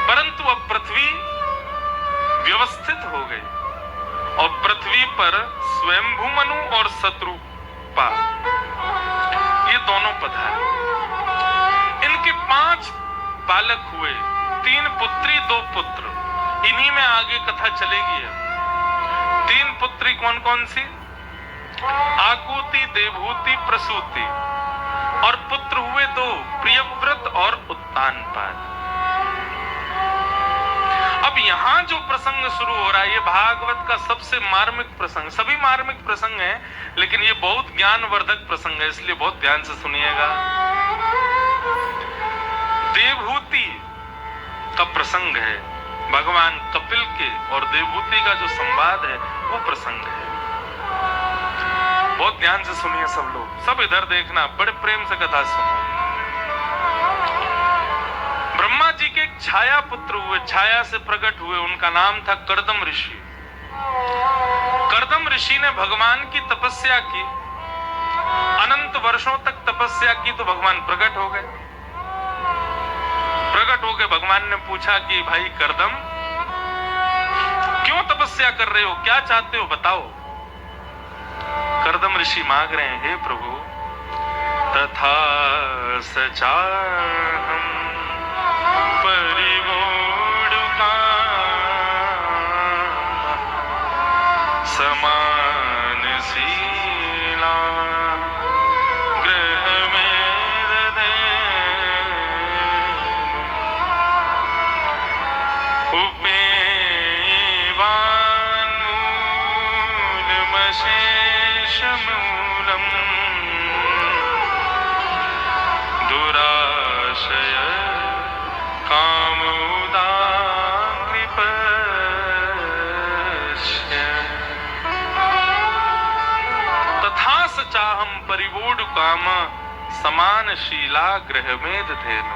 परंतु अब पृथ्वी व्यवस्थित हो गई और पृथ्वी पर स्वयंभू मनु और शत्रुपा ये दोनों पधारे। इनके 5 बालक हुए, 3 पुत्री 2 पुत्र। इन्हीं में आगे कथा चलेगी। 3 पुत्री कौन कौन सी? आकुति, देवहूति, प्रसूति। और पुत्र हुए 2, प्रियव्रत और उत्तानपाद। अब यहां जो प्रसंग शुरू हो रहा है ये भागवत का सबसे मार्मिक प्रसंग। सभी मार्मिक प्रसंग है लेकिन ये बहुत ज्ञानवर्धक प्रसंग है, इसलिए बहुत ध्यान से सुनिएगा। देवहूति का प्रसंग है, भगवान कपिल के और देवहूति का जो संवाद है वो प्रसंग है। बहुत ध्यान से सुनिए सब लोग, सब इधर देखना, बड़े प्रेम से कथा सुनो। ब्रह्मा जी के एक छाया पुत्र हुए, छाया से प्रकट हुए, उनका नाम था कर्दम ऋषि। कर्दम ऋषि ने भगवान की तपस्या की, अनंत वर्षों तक तपस्या की तो भगवान प्रकट हो गए। प्रकट हो गए, भगवान ने पूछा कि भाई कर्दम क्यों तपस्या कर रहे हो, क्या चाहते हो बताओ। कर्दम ऋषि मांग रहे हैं हे प्रभु तथा सचाहम परिवोडुका समान शीला गृह में दे शेषमूलम दुराशय कामुदाग्निपश्य तथा सचाहम परिवोड काम समान शीला गृह में धेनु।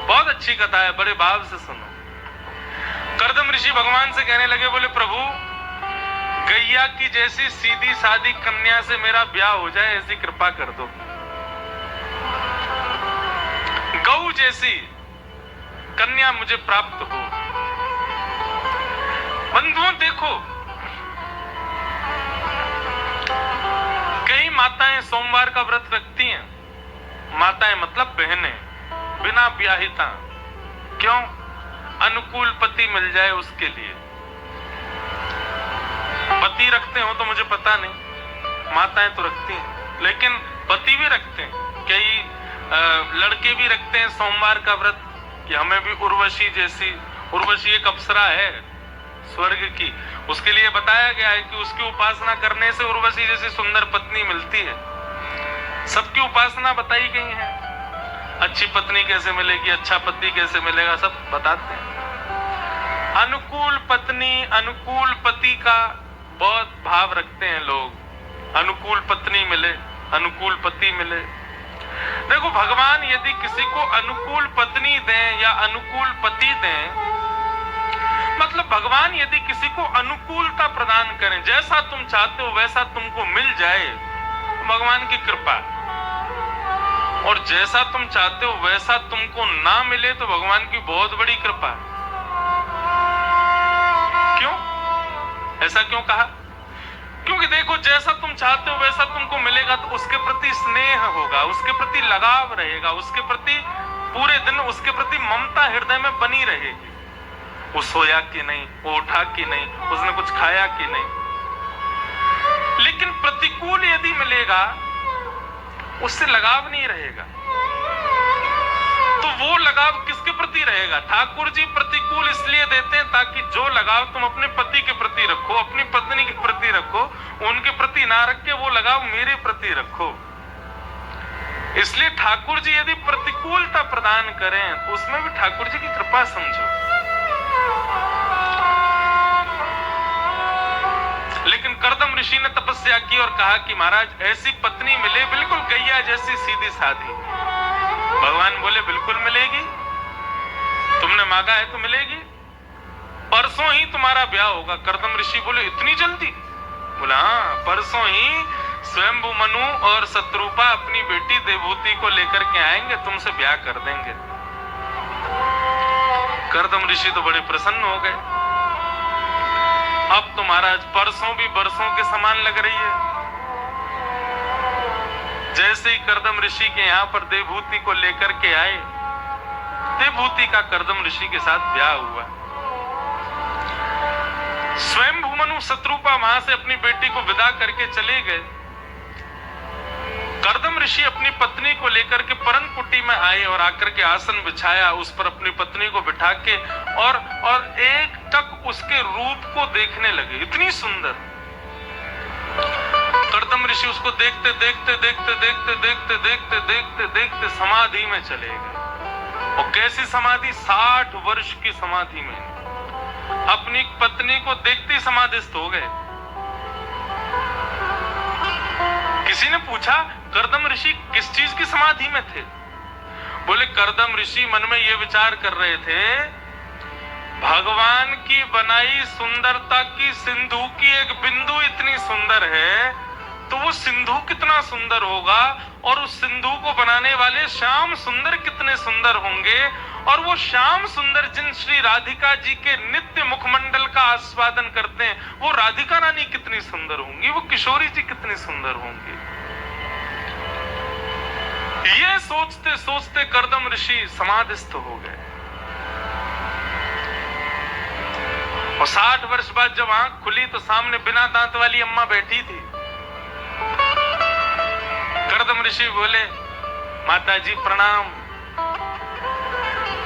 बहुत अच्छी कथा है, बड़े भाव से सुनो। कर्दम ऋषि भगवान से कहने लगे, बोले प्रभु गैया की जैसी सीधी सादी कन्या से मेरा ब्याह हो जाए ऐसी कृपा कर दो। गौ जैसी कन्या मुझे प्राप्त हो। बंधुओं देखो, कई माताएं सोमवार का व्रत रखती हैं। माताएं मतलब बहनें, बिना ब्याहिता। क्यों? अनुकूल पति मिल जाए उसके लिए। पति रखते हो तो मुझे पता नहीं, माताएं तो रखती हैं, लेकिन पति भी रखते हैं। कई लड़के भी रखते हैं सोमवार का व्रत कि हमें भी उर्वशी जैसी, उर्वशी एक अप्सरा है स्वर्ग की, उसके लिए बताया गया है कि उसकी उपासना करने से उर्वशी जैसी सुंदर पत्नी मिलती है। सबकी उपासना बताई गई है। अच्छी पत्नी कैसे मिलेगी, अच्छा पति कैसे मिलेगा, सब बताते हैं। अनुकूल पत्नी, अनुकूल पति का बहुत भाव रखते हैं लोग। अनुकूल पत्नी मिले, अनुकूल पति मिले। देखो, भगवान यदि किसी को अनुकूल पत्नी दें या अनुकूल पति दें, मतलब भगवान यदि किसी को अनुकूलता प्रदान करें, जैसा तुम चाहते हो वैसा तुमको मिल जाए, तो भगवान की कृपा। और जैसा तुम चाहते हो वैसा तुमको ना मिले तो भगवान की बहुत बड़ी कृपा। क्यों? ऐसा क्यों कहा? क्योंकि देखो, जैसा तुम चाहते हो वैसा तुमको मिलेगा तो उसके प्रति स्नेह होगा, उसके प्रति लगाव रहेगा, उसके प्रति पूरे दिन उसके प्रति ममता हृदय में बनी रहेगी। वो सोया कि नहीं, वो उठा कि नहीं, उसने कुछ खाया कि नहीं। लेकिन प्रतिकूल यदि मिलेगा, उससे लगाव नहीं रहेगा। तो वो लगाव किसके प्रति रहेगा? ठाकुर जी प्रतिकूल इसलिए देते हैं ताकि जो लगाव तुम अपने पति के प्रति रखो, अपनी पत्नी के प्रति रखो, उनके प्रति ना रख के वो लगाव मेरे प्रति रखो। इसलिए ठाकुर जी यदि प्रतिकूलता प्रदान करें तो उसमें भी ठाकुर जी की कृपा समझो। लेकिन कर्दम ऋषि ने तपस्या की और कहा कि महाराज ऐसी पत्नी मिले बिल्कुल गैया जैसी सीधी साधी। भगवान बोले बिल्कुल मिलेगी, तुमने मांगा है तो मिलेगी, परसों ही तुम्हारा ब्याह होगा। कर्दम ऋषि बोले इतनी जल्दी? बोला हाँ, परसों ही स्वयंभू मनु और शत्रुपा अपनी बेटी देवहूति को लेकर के आएंगे, तुमसे ब्याह कर देंगे। कर्दम ऋषि तो बड़े प्रसन्न हो गए। अब तो महाराज परसों भी बरसों के समान लग रही है। जैसे ही कर्दम ऋषि के यहाँ पर देवहूति को लेकर के आए, देवहूति का कर्दम ऋषि के साथ ब्याह हुआ। स्वयंभू मनु शत्रुपा वहां से अपनी बेटी को विदा करके चले गए। कर्दम ऋषि अपनी पत्नी को लेकर के परम कुटी में आए और आकर के आसन बिछाया, उस पर अपनी पत्नी को बिठा के और एक टक उसके रूप को देखने लगे। इतनी सुंदर। कर्दम ऋषि उसको देखते देखते देखते देखते देखते देखते देखते देखते समाधि में चले गए। और कैसी समाधि? 60 वर्ष की समाधि में अपनी पत्नी को देखते समाधिस्थ हो गए। किसी ने पूछा कर्दम ऋषि किस चीज की समाधि में थे? बोले कर्दम ऋषि मन में ये विचार कर रहे थे, भगवान की बनाई सुंदरता की सिंधु की एक बिंदु इतनी सुंदर है, तो वो सिंधु कितना सुंदर होगा, और उस सिंधु को बनाने वाले श्याम सुंदर कितने सुंदर होंगे, और वो श्याम सुंदर जिन श्री राधिका जी के नित्य मुखमंडल का आस्वादन करते हैं, वो राधिका रानी कितनी सुंदर होंगी, वो किशोरी जी कितनी सुंदर होंगी। ये सोचते सोचते कर्दम ऋषि समाधिस्थ हो गए। और 60 वर्ष बाद जब आंख खुली तो सामने बिना दांत वाली अम्मा बैठी थी। कर्दम ऋषि बोले माता जी प्रणाम,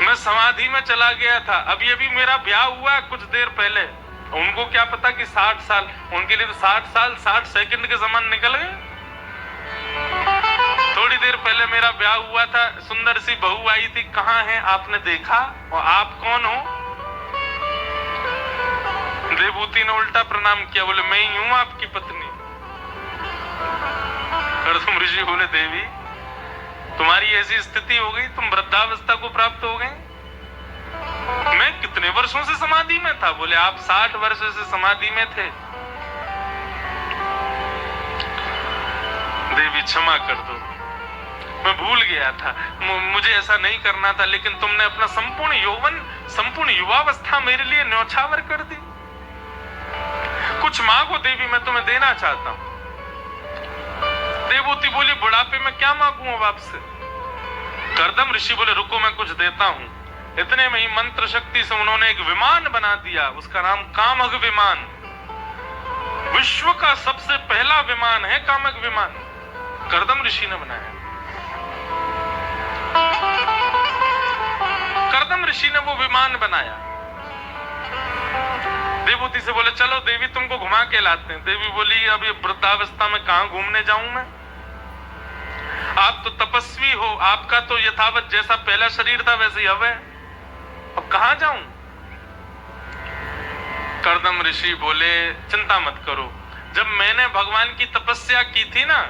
मैं समाधि में चला गया था, अभी अभी मेरा ब्याह हुआ कुछ देर पहले। उनको क्या पता कि 60 साल, उनके लिए तो 60 साल 60 सेकंड के समान निकल गए। थोड़ी देर पहले मेरा ब्याह हुआ था, सुंदर सी बहू आई थी, कहाँ है आपने देखा, और आप कौन हो? देवहूति ने उल्टा प्रणाम किया, बोले मैं ही हूं आपकी पत्नी। कर्दम ऋषि बोले देवी तुम्हारी ऐसी स्थिति हो गई, तुम वृद्धावस्था को प्राप्त हो गए। मैं कितने वर्षों से समाधि में था? बोले आप 60 वर्ष से समाधि में थे। देवी क्षमा कर दो, मैं भूल गया था, मुझे ऐसा नहीं करना था, लेकिन तुमने अपना संपूर्ण यौवन, संपूर्ण युवावस्था मेरे लिए न्यौछावर कर दी। कुछ मांगो देवी, मैं तुम्हें देना चाहता हूं। देवहूति बोली, बुढ़ापे में क्या मांगू अब आपसे? कर्दम ऋषि बोले, रुको मैं कुछ देता हूं। इतने में ही मंत्र शक्ति से उन्होंने एक विमान बना दिया, उसका नाम कामग विमान। विश्व का सबसे पहला विमान है कामग विमान, कर्दम ऋषि ने बनाया। कर्दम ऋषि ने वो विमान बनाया। देवहूति से बोले, चलो देवी तुमको घुमा के लाते हैं। देवी बोली, अब ये वृद्धावस्था में कहां घूमने जाऊं मैं? आप तो तपस्वी हो, आपका तो यथावत जैसा पहला शरीर था वैसे ही अब है, अब कहां जाऊं? कर्दम ऋषि बोले, चिंता मत करो, जब मैंने भगवान की तपस्या की थी ना,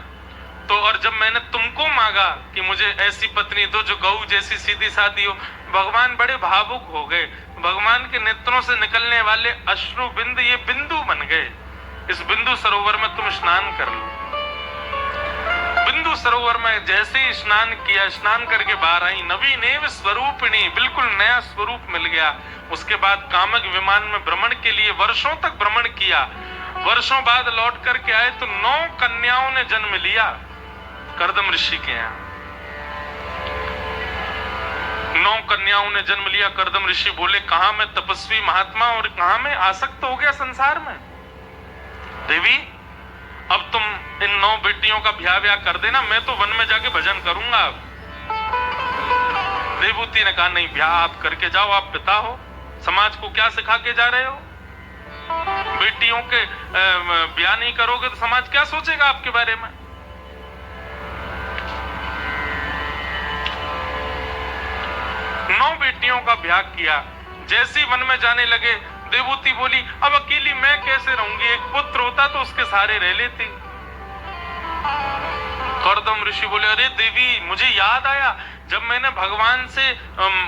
तो और जब मैंने तुमको मांगा कि मुझे ऐसी पत्नी दो जो गऊ जैसी सीधी सादी हो, भगवान बड़े भावुक हो गए। भगवान के नेत्रों से निकलने वाले अश्रु बिंदु ये बिंदु बन गए। इस बिंदु सरोवर में तुम स्नान कर लो। बिंदु सरोवर में जैसे ही स्नान किया, स्नान करके बाहर आई, नवीनेव स्वरूपिणी, बिल्कुल नया स्वरूप मिल गया। उसके बाद कामक विमान में भ्रमण के लिए वर्षों तक भ्रमण किया। वर्षों बाद लौट करके आए तो 9 कन्याओं ने जन्म लिया कर्दम ऋषि के यहाँ। 9 कन्याओं ने जन्म लिया। कर्दम ऋषि बोले, कहां मैं तपस्वी महात्मा और कहां मैं आसक्त हो गया संसार में। देवी अब तुम इन 9 बेटियों का ब्याह कर देना, मैं तो वन में जाके भजन करूंगा। अब देवहूति ने कहा, नहीं, ब्याह आप करके जाओ, आप पिता हो, समाज को क्या सिखा के जा रहे हो? बेटियों के ब्याह नहीं करोगे तो समाज क्या सोचेगा आपके बारे में? नौ बेटियों का ब्याह किया। जैसे वन में जाने लगे, देवहूति बोली, अब अकेली मैं कैसे रहूंगी? एक पुत्र होता तो उसके सहारे रह लेती। कर्दम ऋषि बोले, अरे देवी, मुझे याद आया, जब मैंने भगवान से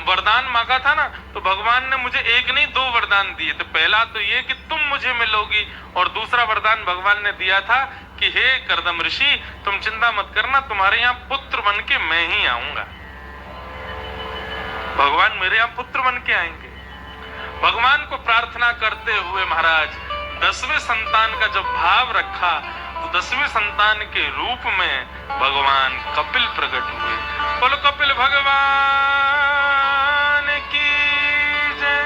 वरदान मांगा था ना, तो भगवान ने मुझे एक नहीं 2 वरदान दिए थे। पहला तो ये कि तुम मुझे मिलोगी, और दूसरा वरदान भगवान ने दिया था कि हे कर्दम ऋषि, तुम चिंता मत करना, तुम्हारे यहाँ पुत्र बन के मैं ही आऊंगा। भगवान मेरे यहाँ पुत्र बन के आएंगे। भगवान को प्रार्थना करते हुए महाराज 10वें संतान का जब भाव रखा, तो 10वें संतान के रूप में भगवान कपिल प्रकट हुए। बोलो कपिल भगवान की जय।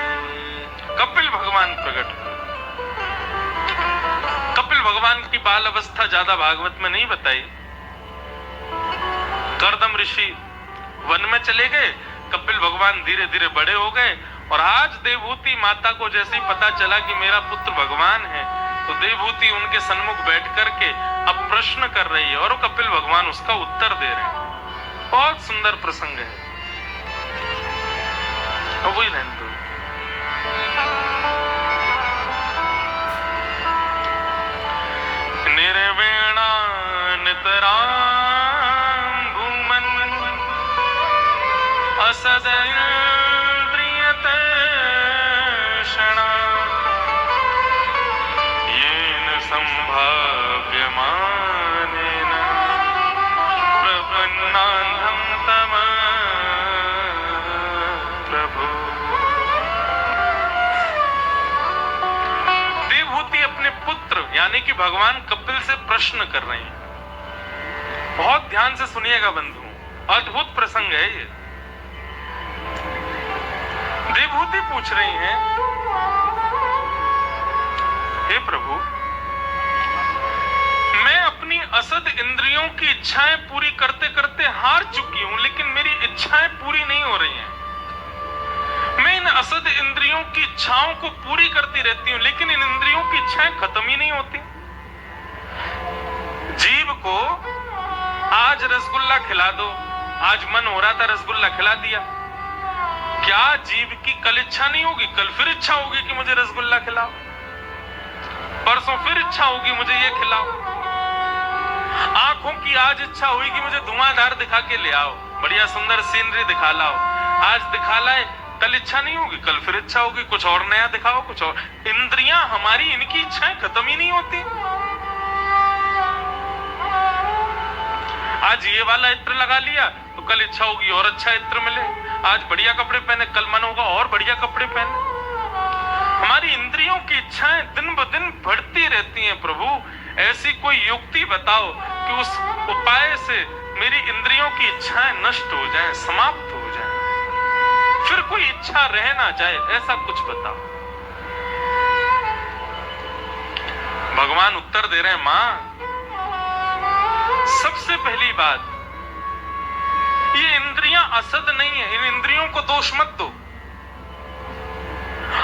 कपिल भगवान प्रकट हुए। कपिल भगवान की बाल अवस्था ज्यादा भागवत में नहीं बताई। कर्दम ऋषि वन में चले गए, कपिल भगवान धीरे धीरे बड़े हो गए, और आज देवहूति माता को जैसे ही पता चला कि मेरा पुत्र भगवान है, तो देवहूति उनके सन्मुख बैठ करके अब प्रश्न कर रही है, और कपिल भगवान उसका उत्तर दे रहे हैं। बहुत सुंदर प्रसंग है, वही रहने दो। निर्वेणा नितरां भूमन् असदयन्द्रियते क्षणा येन संभाव्यमानेन प्रपन्नान्धं तम प्रभु। देवहूति अपने पुत्र यानी कि भगवान कपिल से प्रश्न कर रहे हैं। बहुत ध्यान से सुनिएगा बंधु, अद्भुत प्रसंग है ये। देवहूति पूछ रही हैं, हे प्रभु, मैं अपनी असद इंद्रियों की इच्छाएं पूरी करते करते हार चुकी हूं, लेकिन मेरी इच्छाएं पूरी नहीं हो रही हैं। मैं इन असद इंद्रियों की इच्छाओं को पूरी करती रहती हूं, लेकिन इन इंद्रियों की इच्छाएं खत्म ही नहीं होती। जीव को आज रसगुल्ला खिला दो, आज मन हो रहा था रसगुल्ला खिला दिया, क्या जीव की कल इच्छा नहीं होगी? कल फिर इच्छा होगी कि मुझे रसगुल्ला खिलाओ, परसों फिर इच्छा होगी मुझे ये खिलाओ। आंखों की आज इच्छा हुई कि मुझे धुआंधार दिखा के ले आओ, बढ़िया सुंदर सीनरी दिखा लाओ, आज दिखा लाए, कल इच्छा नहीं होगी, कल फिर इच्छा होगी कुछ और नया दिखाओ, कुछ और। इंद्रियां हमारी, इनकी इच्छाएं खत्म ही नहीं होती। आज ये वाला इत्र लगा लिया तो कल इच्छा होगी और अच्छा इत्र मिले, आज बढ़िया कपड़े पहने, कल मन होगा और बढ़िया कपड़े पहने। हमारी इंद्रियों की इच्छाएं दिन ब दिन बढ़ती रहती हैं। प्रभु ऐसी कोई युक्ति बताओ कि उस उपाय से मेरी इंद्रियों की इच्छाएं नष्ट हो जाएं, समाप्त हो जाएं, फिर कोई इच्छा रह ना जाए, ऐसा कुछ बताओ। भगवान उत्तर दे रहे हैं, मां सबसे पहली बात, ये इंद्रियां असद नहीं है, इन इंद्रियों को दोष मत दो।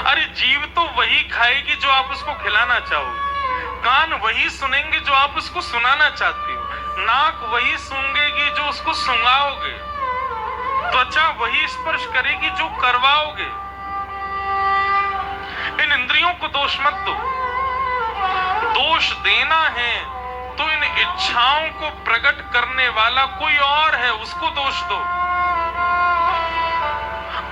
अरे जीव तो वही खाएगी जो आप उसको खिलाना चाहोगे, कान वही सुनेंगे जो आप उसको सुनाना चाहती हो, नाक वही सूंघेगी जो उसको सुंघाओगे, त्वचा वही स्पर्श करेगी जो करवाओगे। इन इंद्रियों को दोष मत दो। दोष देना है तो इन इच्छाओं को प्रकट करने वाला कोई और है, उसको दोष दो।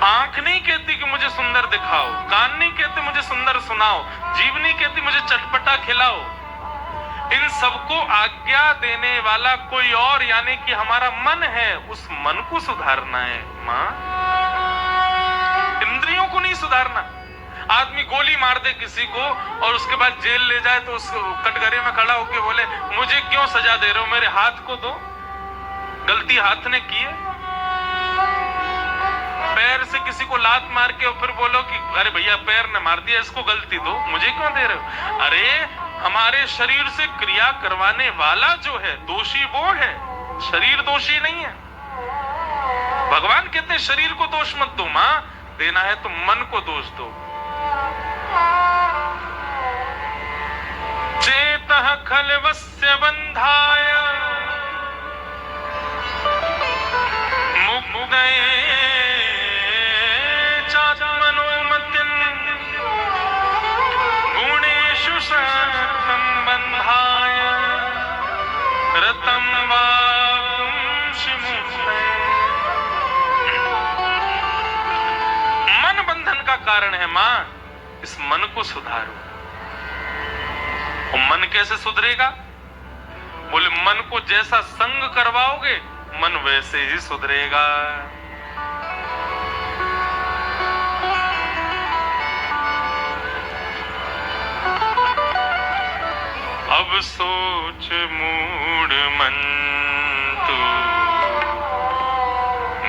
आंख नहीं कहती कि मुझे सुंदर दिखाओ, कान नहीं कहते मुझे सुंदर सुनाओ, जीभ नहीं कहती मुझे चटपटा खिलाओ। इन सबको आज्ञा देने वाला कोई और, यानी कि हमारा मन है, उस मन को सुधारना है मां, इंद्रियों को नहीं सुधारना। आदमी गोली मार दे किसी को और उसके बाद जेल ले जाए तो उस कटघरे में खड़ा होकर बोले मुझे क्यों सजा दे रहे हो, मेरे हाथ को दो, गलती हाथ ने की है। पैर से किसी को लात मार के और फिर बोलो कि अरे भैया पैर ने मार दिया, इसको गलती दो, मुझे क्यों दे रहे हो। अरे हमारे शरीर से क्रिया करवाने वाला जो है दोषी वो है, शरीर दोषी नहीं है। भगवान कहते हैं शरीर को दोष मत दो मां, देना है तो मन को दोष दो। चेतः खलवस्य बंधाय मुक्तये चात्मनोमतिं गुणेषु संबंधाय रतं वा पुंसि मुक्तये। मन बंधन का कारण है मां, इस मन को सुधारो। और मन कैसे सुधरेगा? बोले मन को जैसा संग करवाओगे मन वैसे ही सुधरेगा। अब सोच मूड मन तू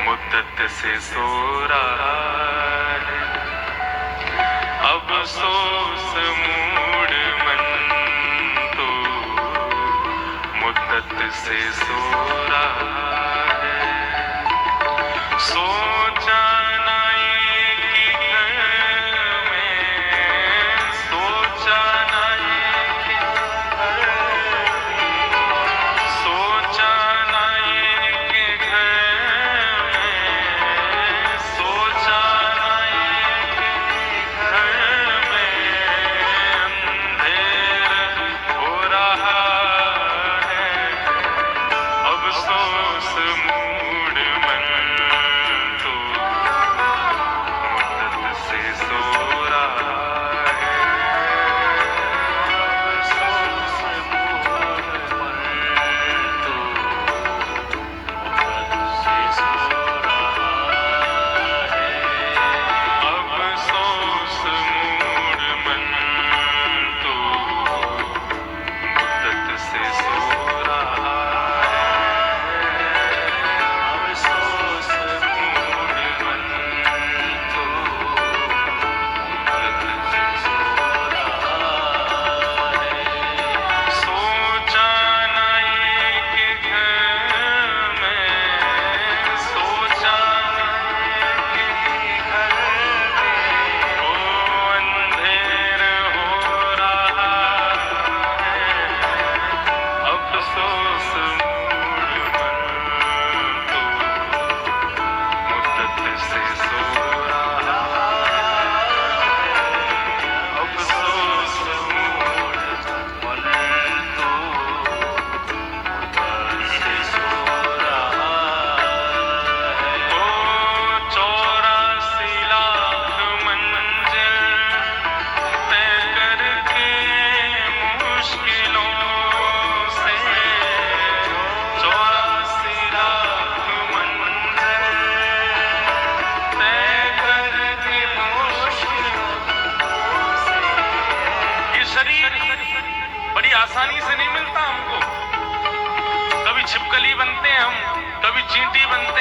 मुद्दत से सो रहा है, अब सोच मूड मन तू मुद्दत से सो रहा है। सोचा नहीं कि घर में, सोचा नहीं कि सोचा नहीं कि घर में, सोचा नहीं कि घर में अंधेर हो रहा है। अब सोच मूड मन तू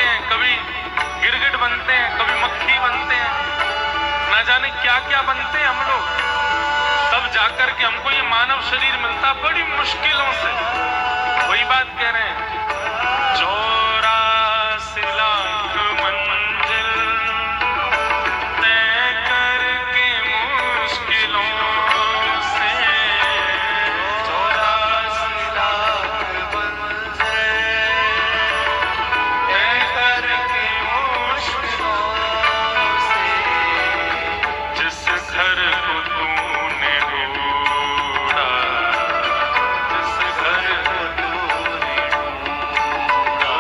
बनते हैं, कभी गिरगिट बनते हैं, कभी मक्खी बनते हैं, ना जाने क्या क्या बनते हैं हम लोग। तब जाकर के हमको ये मानव शरीर मिलता बड़ी मुश्किलों से। वही बात कह रहे हैं, 84 लाख मंजिल तय करके मुश्किलों से, 84 लाख मंजिल तय करके मुश्किलों से, जिस घर को तूने ढूंढा, जिस घर को तूने ढूंढा,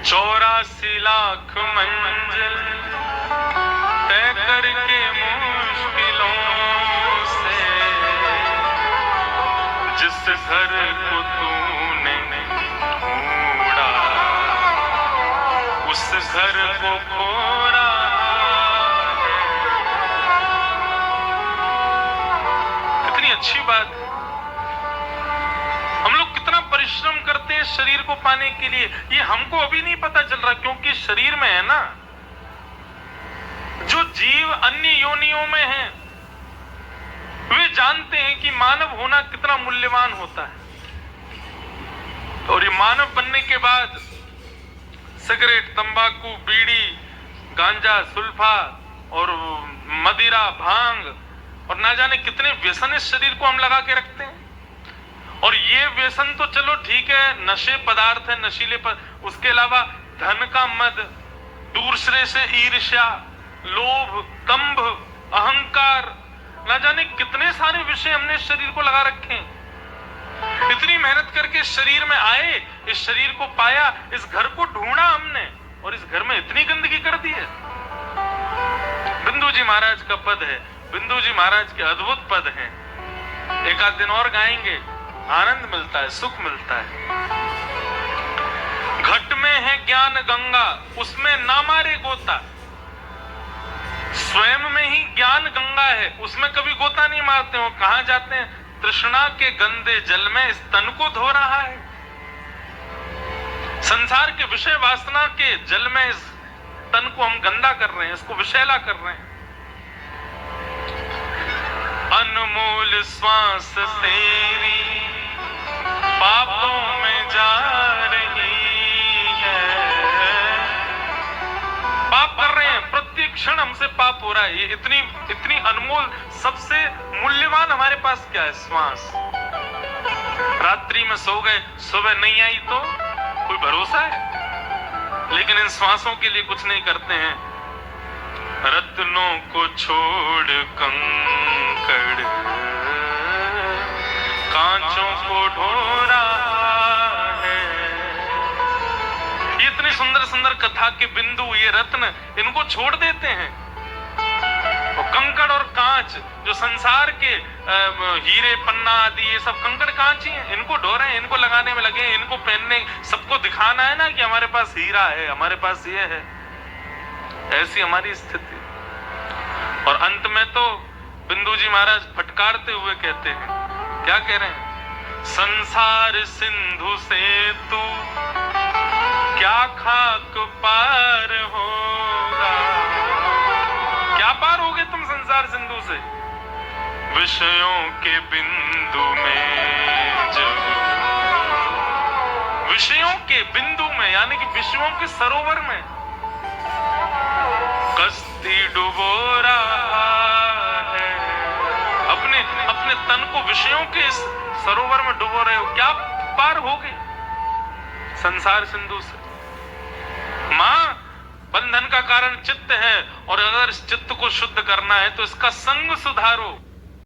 84 लाख मंजिल तय करके मुश्किलों से जिस घर को तूने ढूंढा उस घर को खोरा है। कितनी अच्छी बात है। हम लोग कितना परिश्रम करते हैं शरीर को पाने के लिए, ये हमको अभी नहीं पता चल रहा, क्योंकि शरीर में है ना, जो जीव अन्य योनियों में हैं वे जानते हैं कि मानव होना कितना मूल्यवान होता है। और ये मानव बनने के बाद सिगरेट, तंबाकू, बीड़ी, गांजा, सुल्फा और मदिरा, भांग और ना जाने कितने व्यसन इस शरीर को हम लगा के रखते हैं। और ये व्यसन तो चलो ठीक है, नशे पदार्थ है, नशीले उसके अलावा धन का मद, दूसरे से ईर्ष्या, लोभ, दंभ, अहंकार, ना जाने कितने सारे विषय हमने इस शरीर को लगा रखे हैं। इतनी मेहनत करके शरीर में आए, इस शरीर को पाया, इस घर को ढूंढा हमने, और इस घर में इतनी गंदगी कर दी है। बिंदु जी महाराज का पद है, बिंदु जी महाराज के अद्भुत पद हैं। एक आध दिन और गाएंगे, आनंद मिलता है, सुख मिलता है। घट में है ज्ञान गंगा, उसमें ना मारे गोता। स्वयं में ही ज्ञान गंगा है, उसमें कभी गोता नहीं मारते हो। कहां जाते हैं? तृष्णा के गंदे जल में इस तन को धो रहा है। संसार के विषय वासना के जल में इस तन को हम गंदा कर रहे हैं, इसको विषैला कर रहे हैं। अनमोल श्वास तेरी पापों में जा रही है। पाप कर रहे हैं, प्रत्येक क्षण हमसे पाप हो रहा है। ये इतनी अनमोल, सबसे मूल्यवान हमारे पास क्या है? श्वास। रात्रि में सो गए, सुबह नहीं आई तो कोई भरोसा है? लेकिन इन श्वासों के लिए कुछ नहीं करते हैं। रत्नों को छोड़ कंकड़ कांचों को ढो रहा है। ये इतनी सुंदर सुंदर कथा के बिंदु, ये रत्न, इनको छोड़ देते हैं। और कंकड़ और कांच, जो संसार के हीरे, पन्ना आदि, ये सब कंकड़ कांच ही हैं। इनको ढो रहे हैं, इनको लगाने में लगे, इनको पहनने, सबको दिखाना है ना कि हमारे पास हीरा है, हमारे पास ये है। ऐसी हमारी स्थिति। और अंत में तो बिंदु जी महाराज फटकारते हुए कहते हैं, क्या कह रहे हैं? संसार सिंधु से तू क्या खाक पार होगा। क्या पार होगे तुम संसार सिंधु से? विषयों के बिंदु में जब, विषयों के बिंदु में यानी कि विषयों के सरोवर में कश्ती डुबो रहा है। अपने तन को विषयों के इस सरोवर में डुबो रहे हो, क्या पार होगे संसार सिंधु से? मां, बंधन का कारण चित्त है, और अगर इस चित्त को शुद्ध करना है तो इसका संग सुधारो।